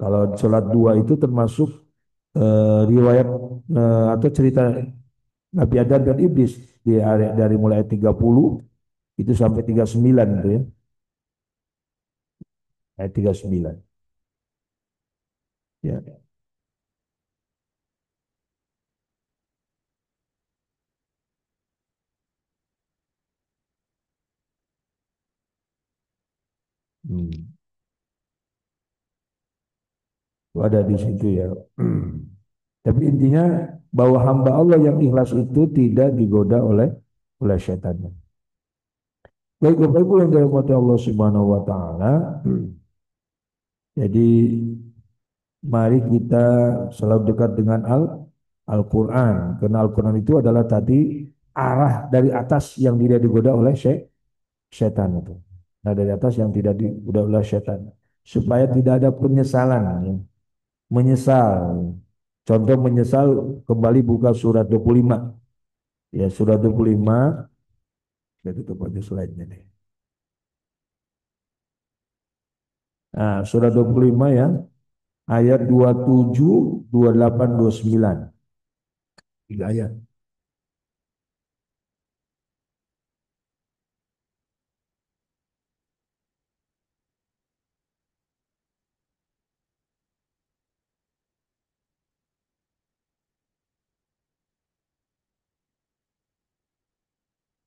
Kalau sholat 2 itu termasuk riwayat atau cerita Nabi Adam dan Iblis dari mulai ayat 30 itu sampai 39 itu ya. Ayat 39. Ya. Hmm. Itu ada di situ ya. Tapi intinya bahwa hamba Allah yang ikhlas itu tidak digoda oleh setan. Baik Bapak Ibu yang dirahmati Allah Subhanahu wa taala. Jadi mari kita selalu dekat dengan Al-Quran. Karena Al-Quran itu adalah tadi arah dari atas yang tidak digoda oleh setan itu. Nah dari atas yang tidak digoda oleh setan. Supaya tidak ada penyesalan. Ya. Menyesal. Contoh menyesal kembali buka surat 25. Ya surat 25. Kita tutup aja slide-nya nih. Nah, surat 25 ya. Ayat 27, 28, 29. 3 ayat.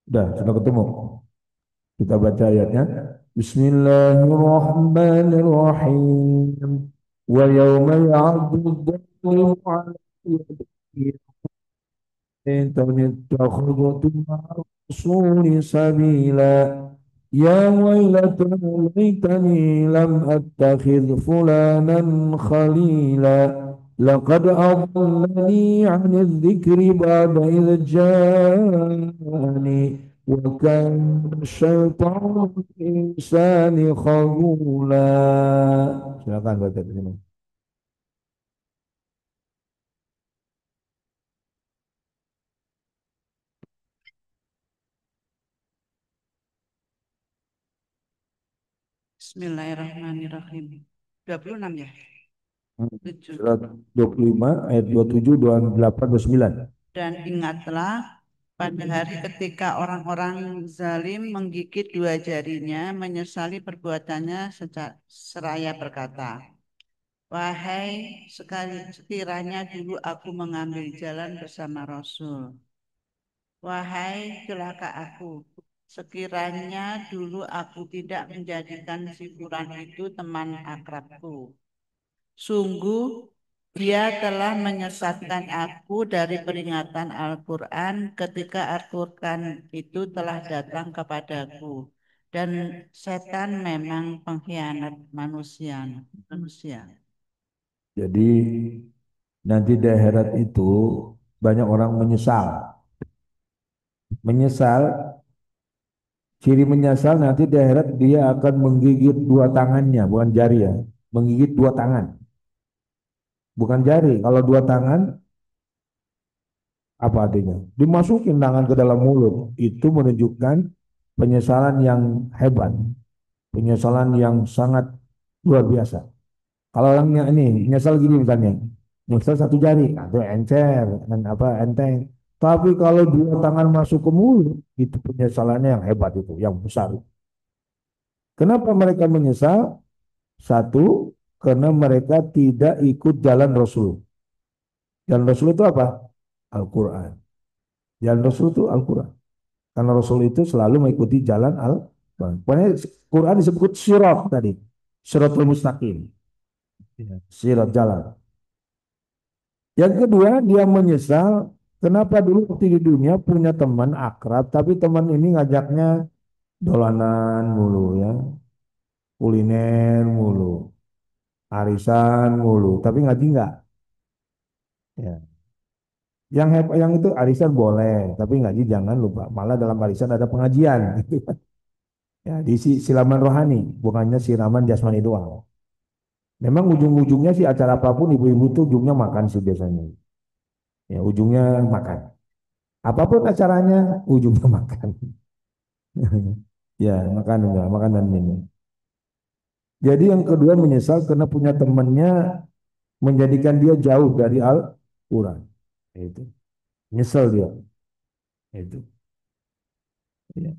Sudah ketemu. Kita baca ayatnya. Bismillahirrahmanirrahim. Wa yawma ya'addu dhalimu 'ala yadihi اتخذت مع الرسول سبيلا يا ويلتى ليتني لم أتخذ فلانا خليلا لقد أضلني عن الذكر بعد إذ جاءني وكان الشيطان الإنسان خذولا. Silakan baca di sini. Bismillahirrahmanirrahim. 26 ya? Surat 25 ayat 27, 28, 29. Dan ingatlah pada hari ketika orang-orang zalim menggigit dua jarinya, menyesali perbuatannya seraya berkata, wahai sekiranya dulu aku mengambil jalan bersama Rasul. Wahai celaka aku, sekiranya dulu aku tidak menjadikan si Fulan itu teman akrabku. Sungguh dia telah menyesatkan aku dari peringatan Al-Quran ketika Al-Quran itu telah datang kepadaku. Dan setan memang pengkhianat manusia. Jadi nanti di akhirat itu banyak orang menyesal. Ciri menyesal nanti di akhirat dia akan menggigit dua tangannya, bukan jari ya. Menggigit dua tangan. Bukan jari. Kalau dua tangan, apa artinya? Dimasukin tangan ke dalam mulut. Itu menunjukkan penyesalan yang hebat. Penyesalan yang sangat luar biasa. Kalau orangnya ini nyesal gini misalnya, nyesal satu jari, atau encer, dan apa enteng. Tapi kalau dua tangan masuk ke mulut, itu penyesalannya yang hebat itu, yang besar. Kenapa mereka menyesal? Satu, karena mereka tidak ikut jalan Rasul. Jalan Rasul itu apa? Al-Quran. Jalan Rasul itu Al-Quran. Karena Rasul itu selalu mengikuti jalan Al-Quran. Pokoknya Quran disebut sirat tadi. Siratul mustaqim. Sirat jalan. Yang kedua, dia menyesal kenapa dulu waktu di dunia punya teman akrab, tapi teman ini ngajaknya dolanan mulu ya, kuliner mulu, arisan mulu, tapi ngaji enggak. Ya. Yang itu arisan boleh, tapi ngaji jangan lupa. Malah dalam arisan ada pengajian. Gitu. Ya, di siraman rohani, bukannya siraman jasmani doang. Memang ujung-ujungnya sih acara apapun ibu-ibu tuh ujungnya makan sih biasanya. Ya, ujungnya makan. Apapun acaranya, ujungnya makan. Ya, makan enggak, makan dan minum. Jadi yang kedua menyesal karena punya temannya menjadikan dia jauh dari Al-Quran. Itu. Nyesel dia. Itu. Ya.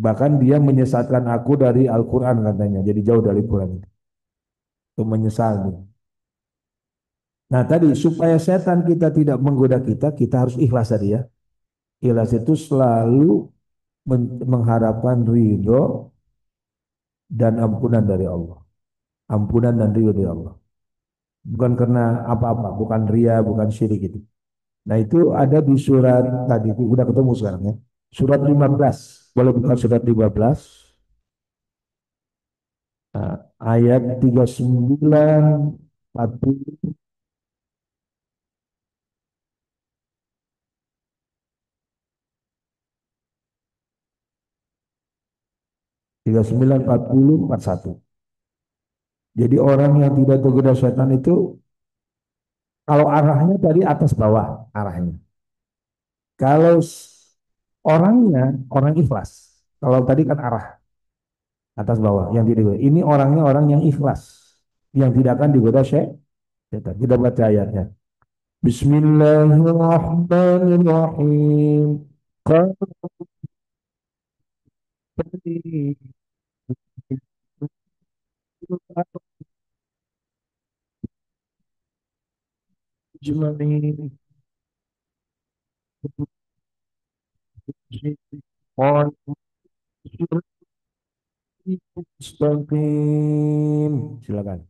Bahkan dia menyesatkan aku dari Al-Quran katanya. Jadi jauh dari Al-Quran. Itu menyesal dia. Nah tadi supaya setan kita tidak menggoda kita, kita harus ikhlas tadi ya. Ikhlas itu selalu mengharapkan ridho dan ampunan dari Allah. Ampunan dan ridho dari Allah. Bukan karena apa-apa, bukan ria, bukan syirik itu. Nah itu ada di surat tadi, udah ketemu sekarang ya. Surat 15, boleh buka surat 15. Nah, ayat 39, 40, 39, 40, 41. Jadi orang yang tidak tergoda setan itu, kalau arahnya tadi atas bawah arahnya. Kalau orangnya orang ikhlas. Kalau tadi kan arah atas bawah yang tidak digoda. Ini orangnya orang yang ikhlas, yang tidak akan digoda setan. Kita baca ayatnya. Bismillahirrahmanirrahim. Qad ajmain. Mustaqim. Silakan.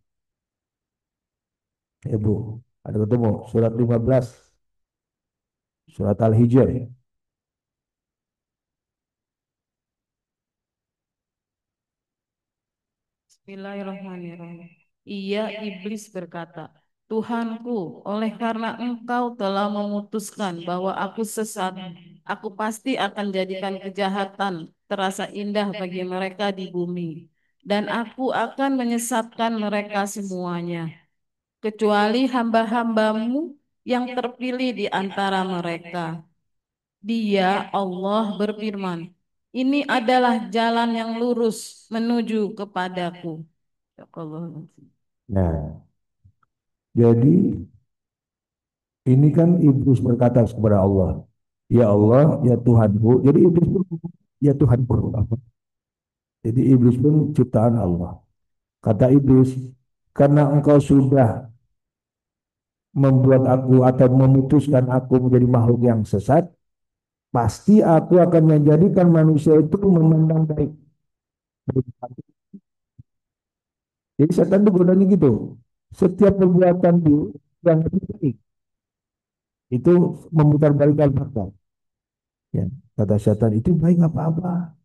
Ibu, ada ketemu surat 15, surat Al-Hijr. Bismillahirrahmanirrahim. Ia iblis berkata, Tuhanku, oleh karena engkau telah memutuskan bahwa aku sesat, aku pasti akan jadikan kejahatan terasa indah bagi mereka di bumi. Dan aku akan menyesatkan mereka semuanya, kecuali hamba-hambamu yang terpilih di antara mereka. Dia, Allah, berfirman, ini adalah jalan yang lurus menuju kepadaku. Nah, jadi ini kan iblis berkata kepada Allah, ya Allah, ya Tuhanku. Jadi iblis pun, ya Tuhanku. Jadi iblis pun ciptaan Allah. Kata iblis, karena engkau sudah membuat aku atau memutuskan aku menjadi makhluk yang sesat, pasti aku akan menjadikan manusia itu memandang baik. Jadi setan itu godanya gitu. Setiap perbuatan dia yang lebih baik itu memutarbalikkan fakta. Ya, kata setan itu baik apa-apa,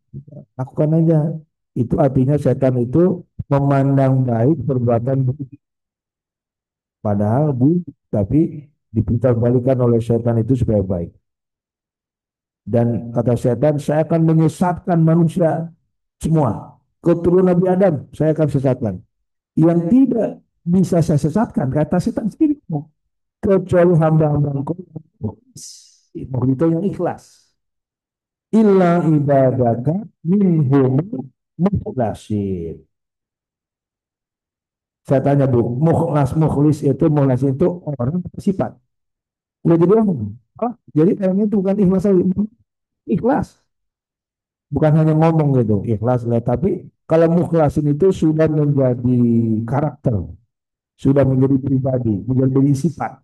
lakukan aja. Itu artinya setan itu memandang baik perbuatan baik. Padahal tapi diputarbalikkan oleh setan itu supaya baik. Dan kata setan, saya akan menyesatkan manusia semua. Keturunan Nabi Adam, saya akan sesatkan. Yang tidak bisa saya sesatkan, kata setan sendiri, kecuali hamba-hamba engkau itu yang ikhlas. Illa ibadaka minhum mukhlasin. Saya tanya Bu, mukhlis itu orang sifat. Udah jadi orang. Jadi orang itu bukan ikhlas lagi, ikhlas. Bukan hanya ngomong gitu, ikhlas lah. Tapi kalau mukhlasin itu sudah menjadi karakter, sudah menjadi pribadi, menjadi sifat.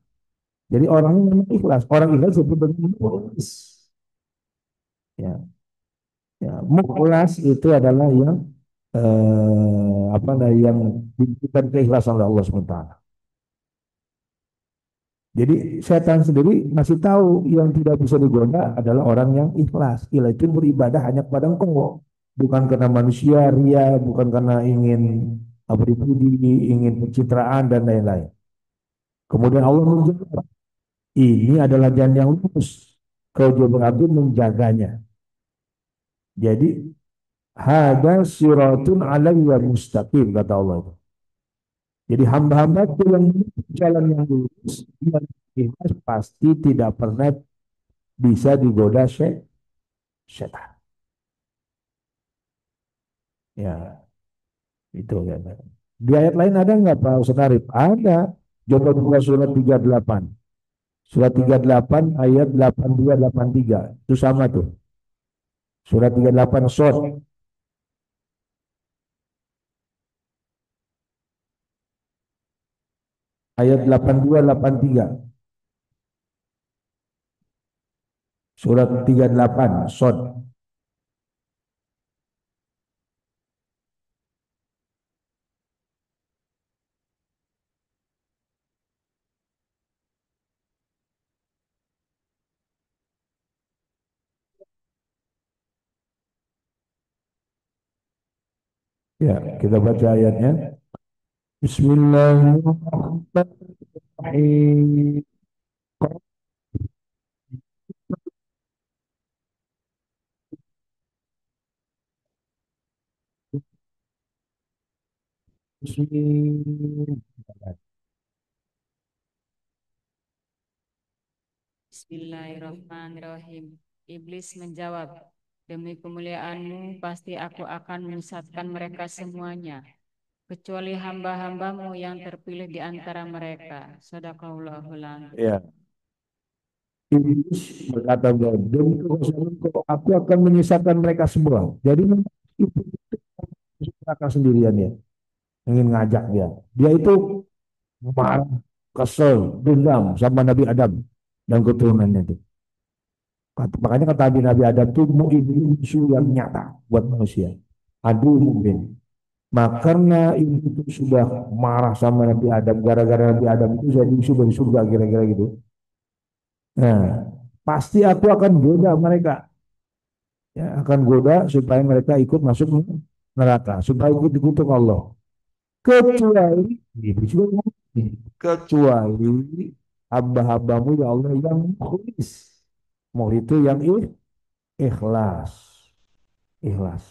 Jadi orangnya memang ikhlas. Orang ikhlas sebenarnya mukhlas. Ya, ya, mukhlas itu adalah yang apa namanya yang diberikan keikhlasan oleh Allah SWT. Jadi setan sendiri masih tahu yang tidak bisa digoda adalah orang yang ikhlas. Ikhlas itu beribadah hanya kepada engkau, bukan karena manusia, ria, bukan karena ingin beribudi, ingin pencitraan dan lain-lain. Kemudian Allah menjawab, ini adalah jalan yang lurus. Kau juga aku menjaganya. Jadi hada siratun alaihi mustaqim kata Allah. Jadi hamba-hamba itu yang jalan yang lurus, yang ikhlas pasti tidak pernah bisa digoda setan. Ya, itu ya. Di ayat lain ada nggak Pak Ustaz Arif? Ada. Coba buka surat 38. Surat 38 ayat 82 83. Itu sama tuh. Surat 38 Shot. Ayat 82 83. Surat 38 Shot. Ya, kita baca ayatnya. Bismillahirrahmanirrahim. Bismillah. Bismillahirrahmanirrahim. Iblis menjawab, demi kemuliaanmu pasti aku akan menyesatkan mereka semuanya, kecuali hamba-hambamu yang terpilih di antara mereka. Sadaqallahul adzim. Ya. Iblis berkata, demi kekuasaanku aku akan menyesatkan mereka semua. Jadi itu neraka sendirian ya, ingin ngajak dia. Dia itu marah, kesel, dendam sama Nabi Adam dan keturunannya itu. Makanya kata Nabi Adam itu musuh yang nyata buat manusia. Adu mungkin. Maka karena ibu itu sudah marah sama Nabi Adam, gara-gara Nabi Adam itu jadi musuh dari surga kira-kira gitu. Nah, pasti aku akan goda mereka, ya akan goda supaya mereka ikut masuk neraka, supaya ikut dikutuk Allah. Kecuali, kecuali hamba-hambamu ya Allah yang mukhlis. Mukhlis itu yang ikhlas, ikhlas,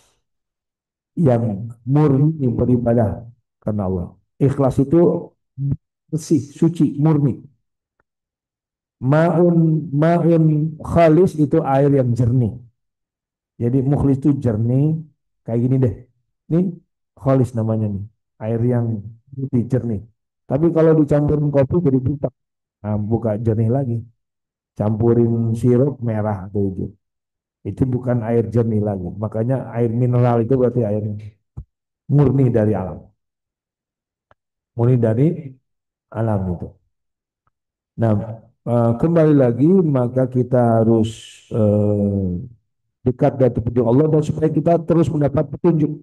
yang murni beribadah karena Allah. Ikhlas itu bersih, suci, murni. Ma'un ma'un khalis itu air yang jernih. Jadi mukhlis itu jernih kayak gini deh. Ini khalis namanya nih. Air yang putih jernih. Tapi kalau dicampurin kopi jadi butak. Nah, buka jernih lagi. Campurin sirup merah atau hijau. Itu bukan air jernih lagi. Makanya air mineral itu berarti air murni dari alam. Murni dari alam itu. Nah, kembali lagi maka kita harus eh, dekat dari petunjuk Allah dan supaya kita terus mendapat petunjuk,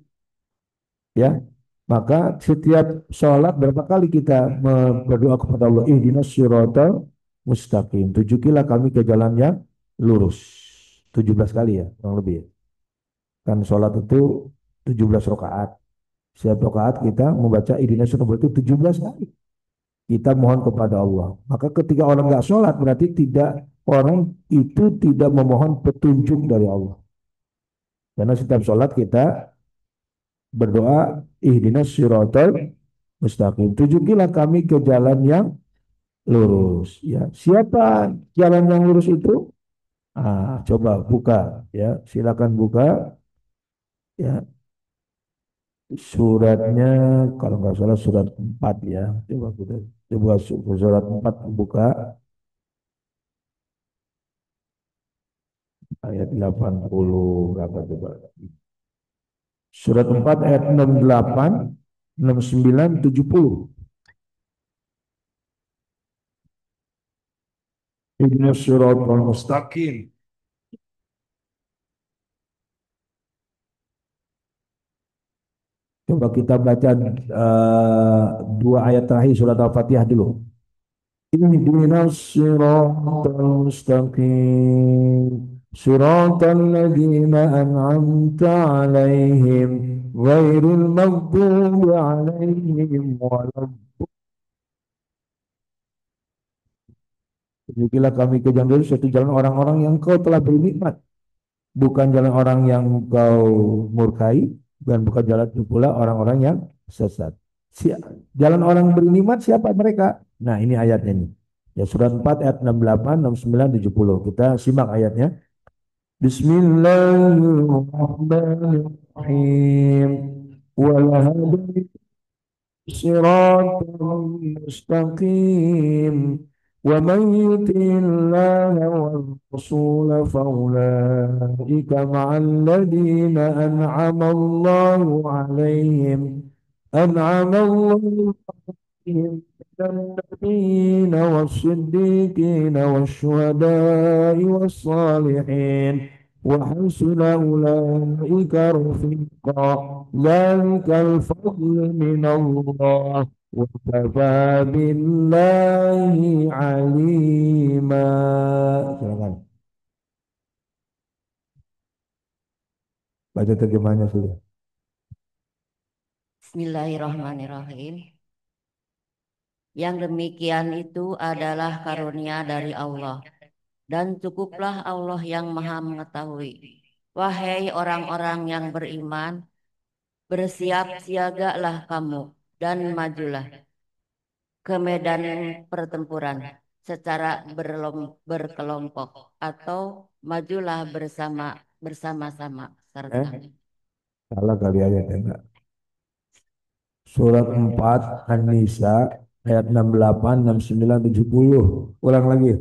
ya. Maka setiap sholat berapa kali kita berdoa kepada Allah, ihdinas siratal mustaqim, tunjukilah kami ke jalan yang lurus. 17 kali ya, kurang lebih ya. Kan sholat itu 17 rakaat. Setiap rakaat kita membaca ihdinas siratal itu 17 kali. Kita mohon kepada Allah. Maka ketika orang nggak sholat berarti tidak, orang itu tidak memohon petunjuk dari Allah. Karena setiap sholat kita berdoa ihdinas siratal mustaqim. Tunjukilah kami ke jalan yang lurus. Ya, siapa jalan yang lurus itu? Coba buka, ya, silakan buka, ya, suratnya kalau nggak salah surat 4 ya. Coba kita coba surat 4 buka ayat 80 berapa coba. Surat 4 ayat 68, 69, 70. Ihdinas siratal mustaqim. Coba kita baca dua ayat terakhir surat Al-Fatihah dulu. Ihdinas siratal mustaqim. Siratal ladzina an'amta 'alaihim ghairil maghdubi 'alaihim walad. Tunjukilah kami ke jalan lurus, yaitu jalan orang-orang yang kau telah beri nikmat, bukan jalan orang yang kau murkai, dan bukan jalan pula orang-orang yang sesat. Jalan orang beri nikmat siapa mereka? Nah, ini ayatnya nih. Ya, surat 4 ayat 68, 69, 70. Kita simak ayatnya. Bismillahirrahmanirrahim. Walahadai صراطا مستقيم ومن يطع الله والرسول فأولئك مع الذين أنعم الله عليهم من النبيين والصديقين والشهداء والصالحين وحسن أولئك رفيقا ذلك الفضل من الله وكفى بالله عليما. Silakan baca terjemahnya sudah. Bismillahirrahmanirrahim. Yang demikian itu adalah karunia dari Allah, dan cukuplah Allah yang Maha Mengetahui. Wahai orang-orang yang beriman, bersiap siagalah kamu dan majulah ke medan pertempuran secara berkelompok atau majulah bersama-sama serta Salah kali ayatnya enggak. Surat 4 An-Nisa ayat 68, 69, 70. Ulang lagi.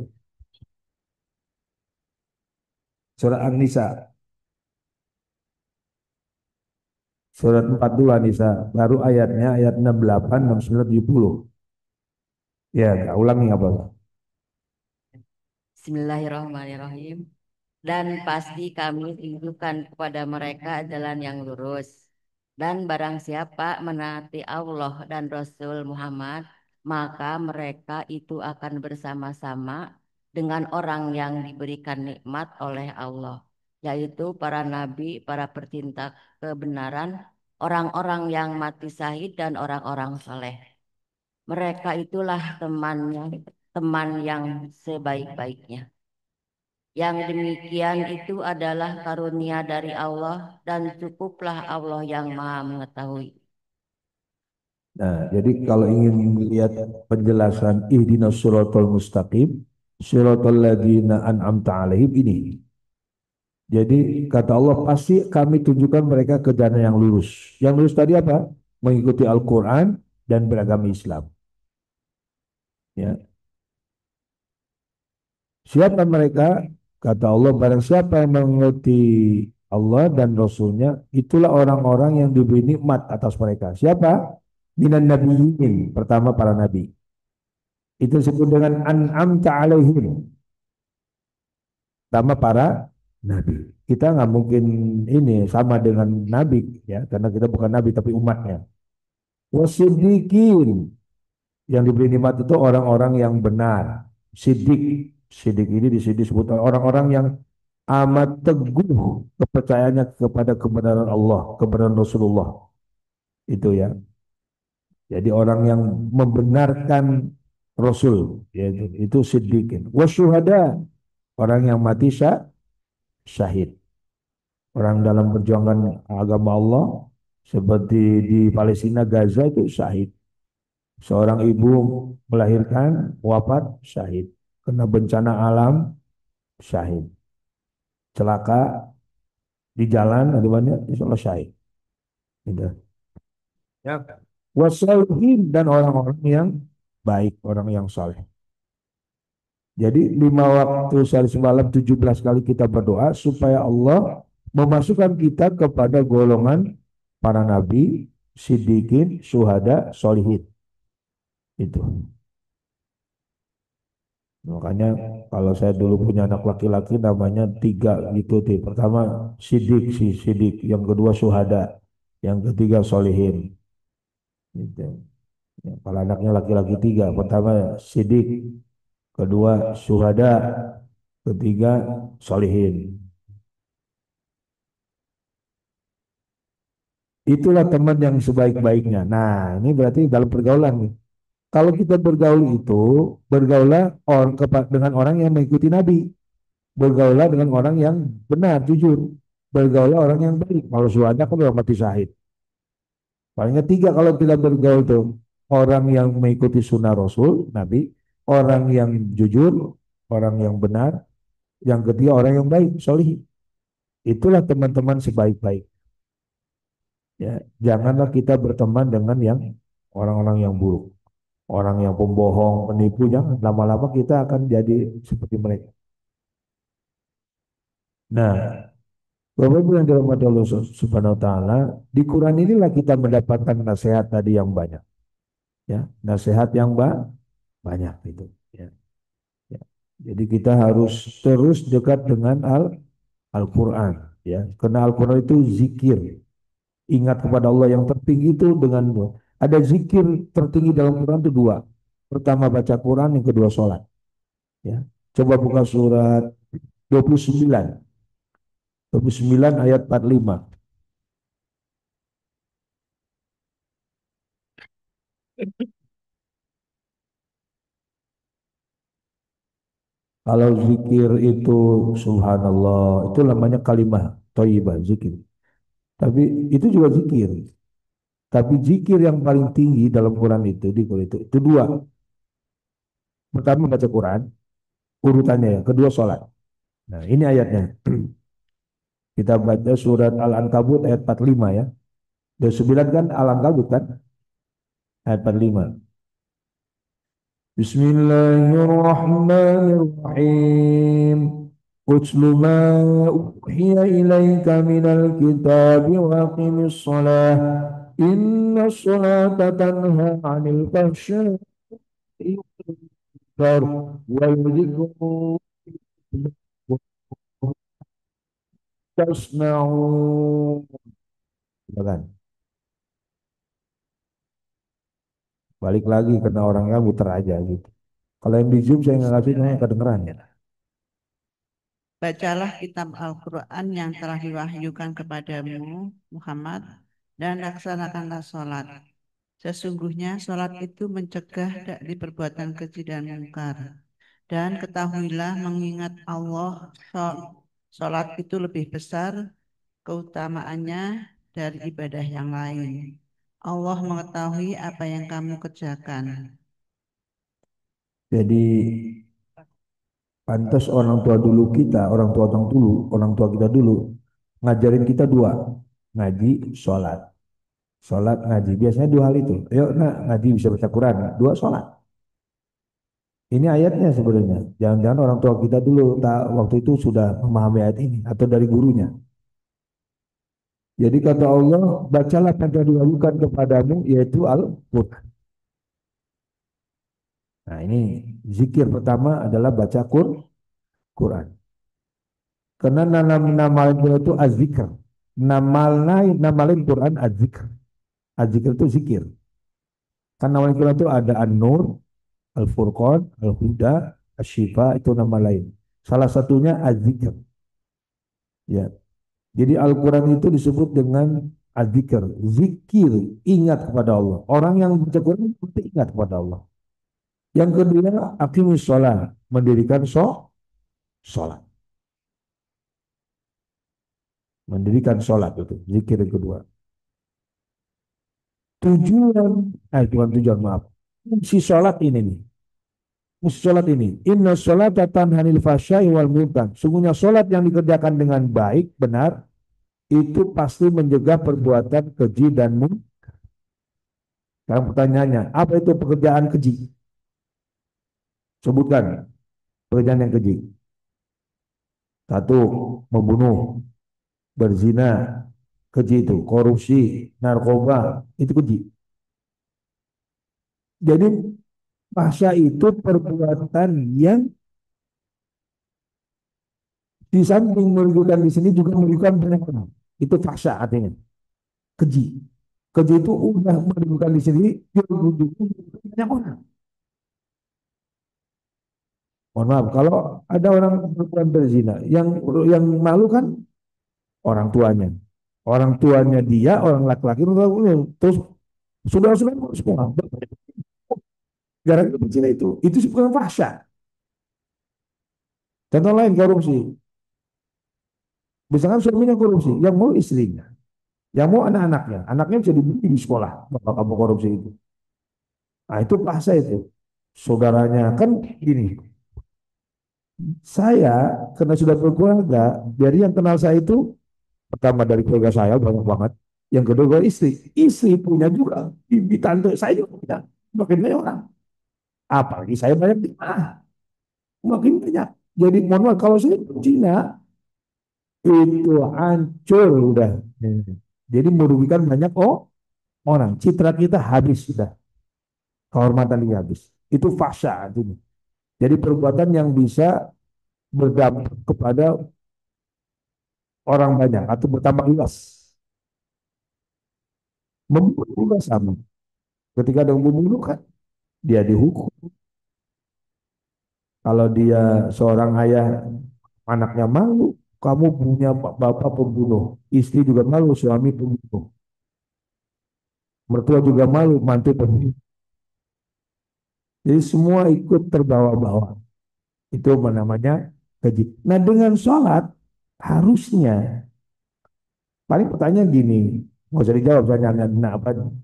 Surat An-Nisa. Surat 4 dulu An-Nisa. Baru ayatnya ayat 68, 69, 70. Ya, enggak ulangi apa? Bismillahirrahmanirrahim. Dan pasti kami tunjukkan kepada mereka jalan yang lurus. Dan barang siapa menaati Allah dan Rasul Muhammad, maka mereka itu akan bersama-sama dengan orang yang diberikan nikmat oleh Allah, yaitu para nabi, para pecinta kebenaran, orang-orang yang mati syahid dan orang-orang soleh. Mereka itulah teman yang sebaik-baiknya. Yang demikian itu adalah karunia dari Allah, dan cukuplah Allah yang Maha Mengetahui. Nah, jadi kalau ingin melihat penjelasan ihdinas siratal mustaqim, siratal ladzina an'amta alaihim ini. Jadi kata Allah pasti kami tunjukkan mereka ke jalan yang lurus. Yang lurus tadi apa? Mengikuti Al-Quran dan beragama Islam. Ya. Siapa mereka? Kata Allah, barang siapa yang mengikuti Allah dan Rasulnya, itulah orang-orang yang diberi nikmat atas mereka. Siapa? Minan nabiyyin, pertama para nabi. Itu disebut dengan an'amta alaihim, pertama para nabi. Kita nggak mungkin ini sama dengan nabi ya, karena kita bukan nabi tapi umatnya. Wasiddiqin, yang diberi nikmat itu orang-orang yang benar. Siddiq, siddiq ini di sini disebut orang-orang yang amat teguh kepercayaannya kepada kebenaran Allah, kebenaran Rasulullah. Itu ya. Jadi orang yang membenarkan Rasul, yaitu itu siddiqin. Wasyuhada, orang yang mati syahid. Orang dalam perjuangan agama Allah seperti di Palestina Gaza itu syahid. Seorang ibu melahirkan wafat syahid. Kena bencana alam syahid. Celaka di jalan ada banyak insya Allah syahid. Gitu. Ya. Wasalihin, dan orang-orang yang baik, orang yang saleh. Jadi 5 waktu sehari semalam 17 kali kita berdoa supaya Allah memasukkan kita kepada golongan para nabi, siddiqin, syuhada, solihin. Itu. Makanya kalau saya dulu punya anak laki-laki namanya 3 gitu. Pertama siddiq, yang kedua syuhada, yang ketiga solihin. Gitu. Ya, kalau anaknya laki-laki 3, pertama siddiq, kedua syuhada, ketiga solihin. Itulah teman yang sebaik-baiknya. Nah, ini berarti dalam pergaulan nih. Kalau kita bergaul itu, bergaulah dengan orang yang mengikuti Nabi. Bergaulah dengan orang yang benar, jujur. Bergaulah orang yang baik. Kalau syuhada kan orang mati syahid. Palingnya 3 kalau kita bergaul tuh. Orang yang mengikuti sunnah Rasul, Nabi. Orang yang jujur, orang yang benar. Yang ketiga orang yang baik, solih. Itulah teman-teman sebaik-baik. Ya, janganlah kita berteman dengan yang orang-orang yang buruk. Orang yang pembohong, penipu, jangan. Lama-lama kita akan jadi seperti mereka. Nah, Bapak Ibu yang dirahmati Allah Subhanahu wa taala, di Quran inilah kita mendapatkan nasihat tadi yang banyak. Ya, nasihat yang banyak itu, ya. Ya. Jadi kita harus terus dekat dengan Al-Qur'an, ya. Karena Al-Qur'an itu zikir. Ingat kepada Allah yang tertinggi itu dengan ada zikir tertinggi dalam Quran itu 2. Pertama baca Quran, yang kedua sholat. Ya. Coba buka surat 29. 29 ayat 45. Kalau zikir itu subhanallah, itu namanya kalimah thayyibah, zikir. Tapi itu juga zikir. Tapi zikir yang paling tinggi dalam Quran itu dua. Pertama baca Quran, urutannya ya. Kedua sholat. Nah ini ayatnya. Kita baca surat Al-Ankabut ayat 45 ya. Dan 9 kan Al-Ankabut kan? Ayat 45. Bismillahirrahmanirrahim. Utlu ma uhiya ilaika minal kitabi wa aqimis salah. Inna salata tanha 'anil fahsya'i wal munkar wal dzikru tasma'un. Silakan. Balik lagi karena orangnya muter aja gitu. Kalau yang di Zoom saya nggak kasih namanya kedengeran ya. Bacalah kitab Al-Quran yang telah diwahyukan kepadamu, Muhammad, dan laksanakanlah sholat. Sesungguhnya sholat itu mencegah dari perbuatan keji dan mungkar. Dan ketahuilah mengingat Allah, sholat itu lebih besar keutamaannya dari ibadah yang lain. Allah mengetahui apa yang kamu kerjakan. Jadi pantas orang tua kita dulu ngajarin kita dua, ngaji, sholat. Sholat, ngaji, biasanya dua hal itu. Ayo, nak, ngaji bisa baca Quran, dua sholat. Ini ayatnya sebenarnya. Jangan-jangan orang tua kita dulu waktu itu sudah memahami ayat ini atau dari gurunya. Jadi kata Allah, bacalah yang telah diwahyukan kepadamu yaitu Al-Quran. Nah ini zikir pertama adalah baca Quran. Karena nama Quran itu az-zikr. Nama lain Quran az-zikr. Az-zikr itu zikir. Karena nama Quran itu ada An-Nur, Al-Furqan, Al-Huda, Asy-Syifa, itu nama lain. Salah satunya az-zikr. Ya. Jadi Al-Quran itu disebut dengan az-zikr. Zikir, ingat kepada Allah. Orang yang baca Quran itu ingat kepada Allah. Yang kedua, aqimus sholat, mendirikan sholat. Mendirikan sholat itu, zikir yang kedua. Bukan tujuan, maaf. Fungsi sholat ini nih. Fungsi sholat ini. Inna sholata tanhanil fahsya'i wal munkar. Sungguhnya sholat yang dikerjakan dengan baik, benar, itu pasti mencegah perbuatan keji dan munkar. Sekarang pertanyaannya, apa itu pekerjaan keji? Sebutkan pekerjaan yang keji. Satu, membunuh, berzina, keji itu, korupsi, narkoba, itu keji. Jadi fahsya itu perbuatan yang di samping merugikan di sini juga merugikan banyak orang. Itu fahsya artinya. Keji. Keji itu udah merugikan di sini, juga merugikan banyak orang. Mohon maaf, kalau ada orang perempuan berzina, yang malu kan orang tuanya. Orang tuanya dia, orang laki-laki, terus saudara-saudara semua. Gara-gara berzina itu bukan fahsya. Contoh lain korupsi. Misalkan suaminya korupsi, yang mau istrinya, yang mau anak-anaknya, anaknya bisa dibully di sekolah, bapak kamu korupsi itu. Nah itu fahsya itu. Saudaranya kan gini, saya karena sudah berkeluarga, dari yang kenal saya itu pertama dari keluarga saya banyak banget. Yang kedua istri punya juga, bibi tante saya juga punya, makin banyak orang. Apalagi saya banyak di makin banyak. Jadi mohon maaf kalau saya di Cina itu hancur udah. Jadi merugikan banyak orang. Citra kita habis sudah. Kehormatan kita habis. Itu fahsya artinya. Jadi perbuatan yang bisa berdampak kepada orang banyak atau bertambah luas. Membunuh juga sama. Ketika ada membunuh kan dia dihukum. Kalau dia seorang ayah anaknya malu, kamu punya bapak pembunuh, istri juga malu, suami pembunuh, mertua juga malu, mantu pembunuh. Jadi semua ikut terbawa-bawa. Itu namanya keji. Nah dengan sholat harusnya, paling pertanyaan gini, nggak usah dijawab, saya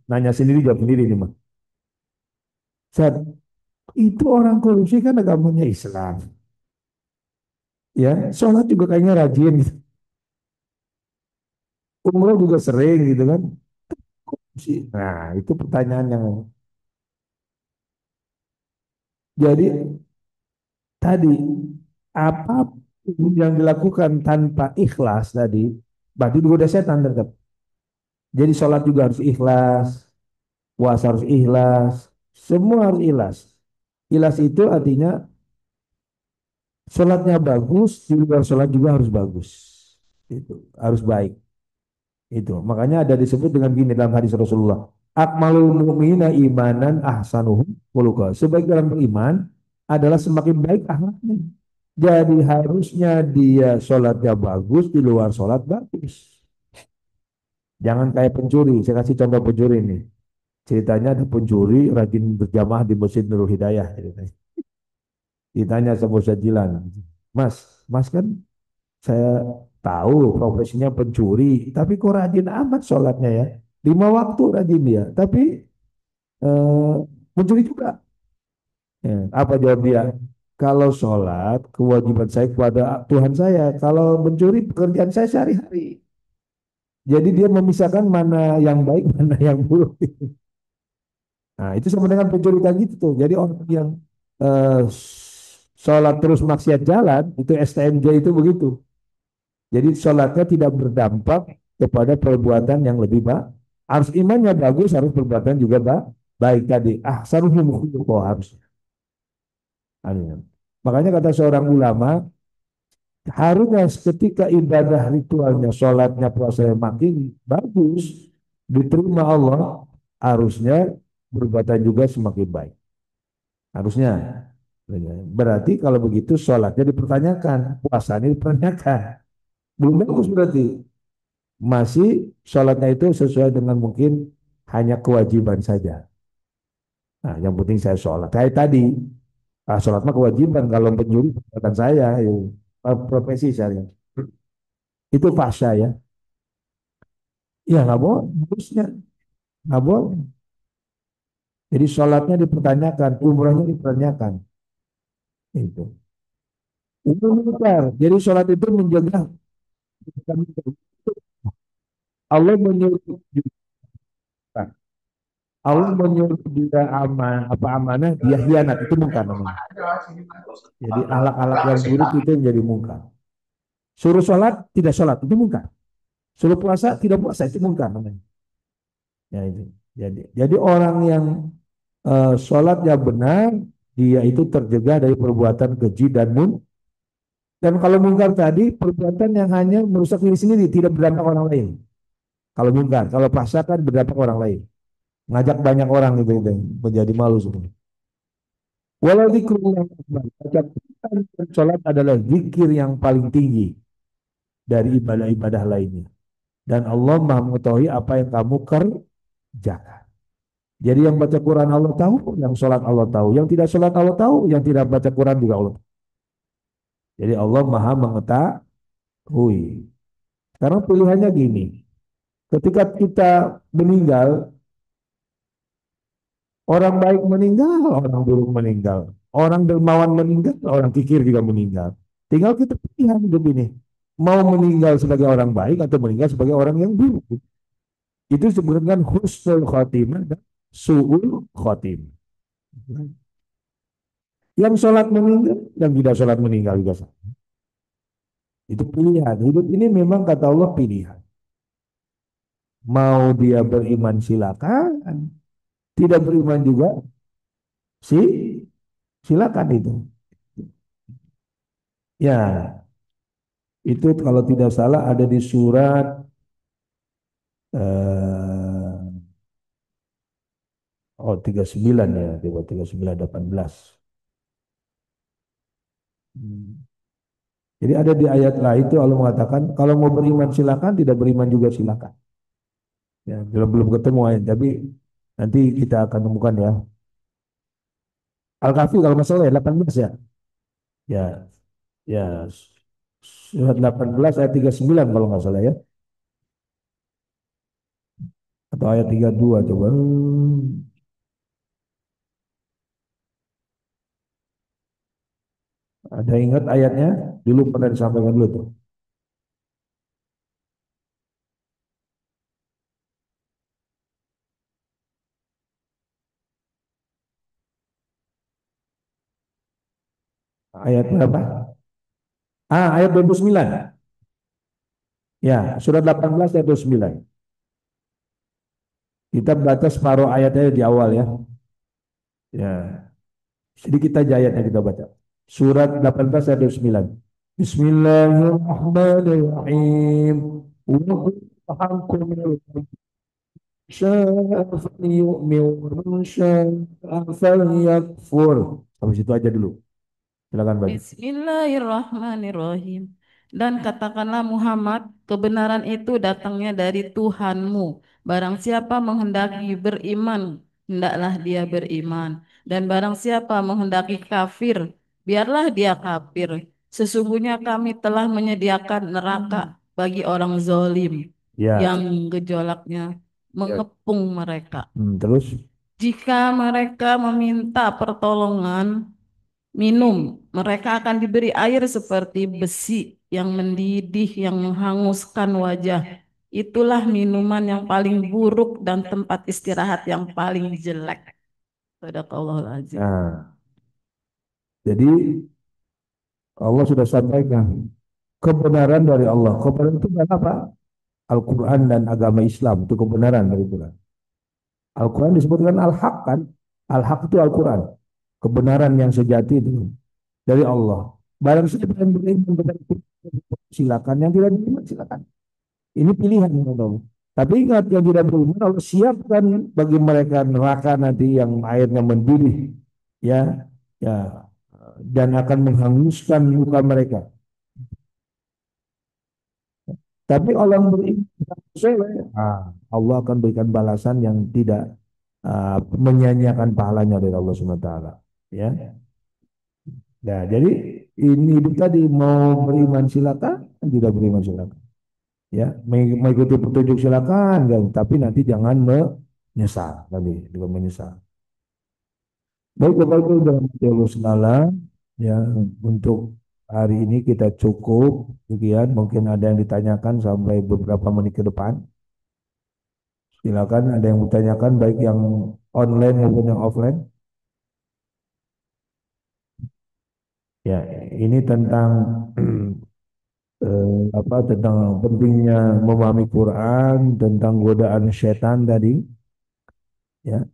nanya sendiri jawab sendiri nih mah. Saat itu orang korupsi kan agamanya Islam, ya sholat juga kayaknya rajin gitu. Umroh juga sering gitu kan. Nah itu pertanyaan yang jadi tadi apa yang dilakukan tanpa ikhlas tadi berarti digoda setan tetap. Jadi sholat juga harus ikhlas, puasa harus ikhlas, semua harus ikhlas. Ikhlas itu artinya sholatnya bagus, di luar sholat juga harus bagus. Itu harus baik. Itu makanya ada disebut dengan gini dalam hadis Rasulullah. Akmalul mu'mina imanan ahsanuhum khuluqa. Sebaik orang beriman adalah semakin baik akhlaknya. Jadi harusnya dia sholatnya bagus, di luar sholat bagus. Jangan kayak pencuri. Saya kasih contoh pencuri ini. Ceritanya ada pencuri rajin berjamaah di Masjid Nurul Hidayah. Ceritanya. Ditanya sama Ustaz Jilan, Mas, Mas kan saya tahu profesinya pencuri, tapi kok rajin amat sholatnya ya? 5 waktu rajin dia, tapi eh, pencuri juga. Ya, apa jawab dia? Kalau sholat, kewajiban saya kepada Tuhan saya. Kalau mencuri, pekerjaan saya sehari-hari. Jadi dia memisahkan mana yang baik, mana yang buruk. Nah, itu sama dengan pencuri tadi itu tuh. Jadi orang yang eh, sholat terus maksiat jalan, itu STMJ itu begitu. Jadi sholatnya tidak berdampak kepada perbuatan yang lebih baik. Harus imannya bagus, harus perbuatan juga baik tadi. Ahsanuhum khuluqa harus. Makanya kata seorang ulama, harusnya ketika ibadah ritualnya, sholatnya, puasanya makin bagus, diterima Allah, harusnya perbuatan juga semakin baik. Harusnya. Berarti kalau begitu sholatnya dipertanyakan, puasanya dipertanyakan. Belum bagus berarti. Masih sholatnya itu sesuai dengan mungkin hanya kewajiban saja. Nah, yang penting saya sholat. Kayak tadi, sholat mah kewajiban. Kalau pencuri, perbuatan saya, ya, profesi saya. Itu pasca ya. Ya nggak boleh, harusnya nggak boleh. Jadi sholatnya dipertanyakan, umrahnya dipertanyakan. Itu. Itu benar. Jadi sholat itu menjaga. Allah menyuruh juga. Allah menyuruh dia amanah, dia hianat, itu mungkar namanya. Jadi alak-alak yang buruk itu menjadi mungkar. Suruh sholat, tidak sholat, itu mungkar. Suruh puasa, tidak puasa, itu mungkar namanya. Ya, itu. Jadi orang yang sholatnya benar, dia itu tercegah dari perbuatan keji dan dan kalau mungkar tadi, perbuatan yang hanya merusak diri sendiri, tidak berdampak orang lain. Kalau mungkar, kalau puasa kan berdampak orang lain. Ngajak banyak orang gitu, menjadi malu semua. Walau zikrullah akbar, sholat adalah zikir yang paling tinggi dari ibadah-ibadah lainnya. Dan Allah Maha mengetahui apa yang kamu kerjakan. Jadi yang baca Quran Allah tahu, yang sholat Allah tahu, yang tidak sholat Allah tahu, yang tidak baca Quran juga Allah tahu. Jadi Allah Maha mengetahui. Karena pilihannya gini, ketika kita meninggal, orang baik meninggal, orang buruk meninggal, orang dermawan meninggal, orang kikir juga meninggal. Tinggal kita pilihan hidup ini, mau meninggal sebagai orang baik atau meninggal sebagai orang yang buruk. Itu disebut dengan husnul khotimah dan su'ul khotimah. Yang sholat meninggal, yang tidak sholat meninggal juga sama. Itu pilihan. Hidup ini memang kata Allah pilihan. Mau dia beriman silakan, tidak beriman juga sih silakan itu. Ya, itu kalau tidak salah ada di surat eh, 39 ya, 39 18. Jadi ada di ayat lain itu Allah mengatakan kalau mau beriman silakan, tidak beriman juga silakan. Ya, belum belum ketemu ayat, tapi nanti kita akan temukan ya. Al-Kahfi kalau masalah ya 18 ya. Ya, ya. Surat 18 ayat 39 kalau nggak salah ya. Atau ayat 32 coba. Ada ingat ayatnya? Dulu pernah disampaikan dulu tuh. Ayat berapa? Ayat 29. Ya, surat 18 ayat 29. Kita baca separuh ayatnya di awal ya. Ya, sedikit aja ayatnya kita baca. Surat 18 ayat 29. Bismillahirrahmanirrahim. Wa ankum syaa falyu'min wa man syaa falyakfur. Sampai situ aja dulu. Silakan baca. Bismillahirrahmanirrahim. Dan katakanlah Muhammad, kebenaran itu datangnya dari Tuhanmu. Barang siapa menghendaki beriman, hendaklah dia beriman. Dan barang siapa menghendaki kafir, biarlah dia kafir. Sesungguhnya kami telah menyediakan neraka bagi orang zalim Ya. yang gejolaknya mengepung mereka. Terus Jika mereka meminta pertolongan, minum, mereka akan diberi air seperti besi yang mendidih, yang menghanguskan wajah. Itulah minuman yang paling buruk dan tempat istirahat yang paling jelek. Sadaqallahul azim. Nah, jadi Allah sudah sampaikan kebenaran dari Allah. Kebenaran itu adalah apa? Al-Quran dan agama Islam itu kebenaran dari Quran. Al-Quran disebutkan Al-Haq kan? Al-Haq itu Al-Quran. Kebenaran yang sejati itu dari Allah. Barang siapa yang beriman kepada Quran, silakan. Yang tidak beriman silakan. Ini pilihan Allah. Tapi ingat yang tidak beriman Allah siapkan bagi mereka neraka nanti yang airnya mendidih, ya, ya, dan akan menghanguskan muka mereka. Tapi orang beriman Allah akan berikan balasan yang tidak menyanyiakan pahalanya dari Allah SWT. Ya. Nah, jadi ini itu tadi mau beriman silakan, tidak beriman silakan. Ya, mengikuti petunjuk silakan, kan? Tapi nanti jangan menyesal, tadi juga menyesal. Baik, Bapak Ibu dalam Allah sekalian, ya untuk hari ini kita cukup sekian. Mungkin ada yang ditanyakan sampai beberapa menit ke depan. Silakan ada yang bertanyakan baik yang online maupun yang offline. Ya, ini tentang tentang pentingnya memahami Quran, tentang godaan setan tadi. Ya,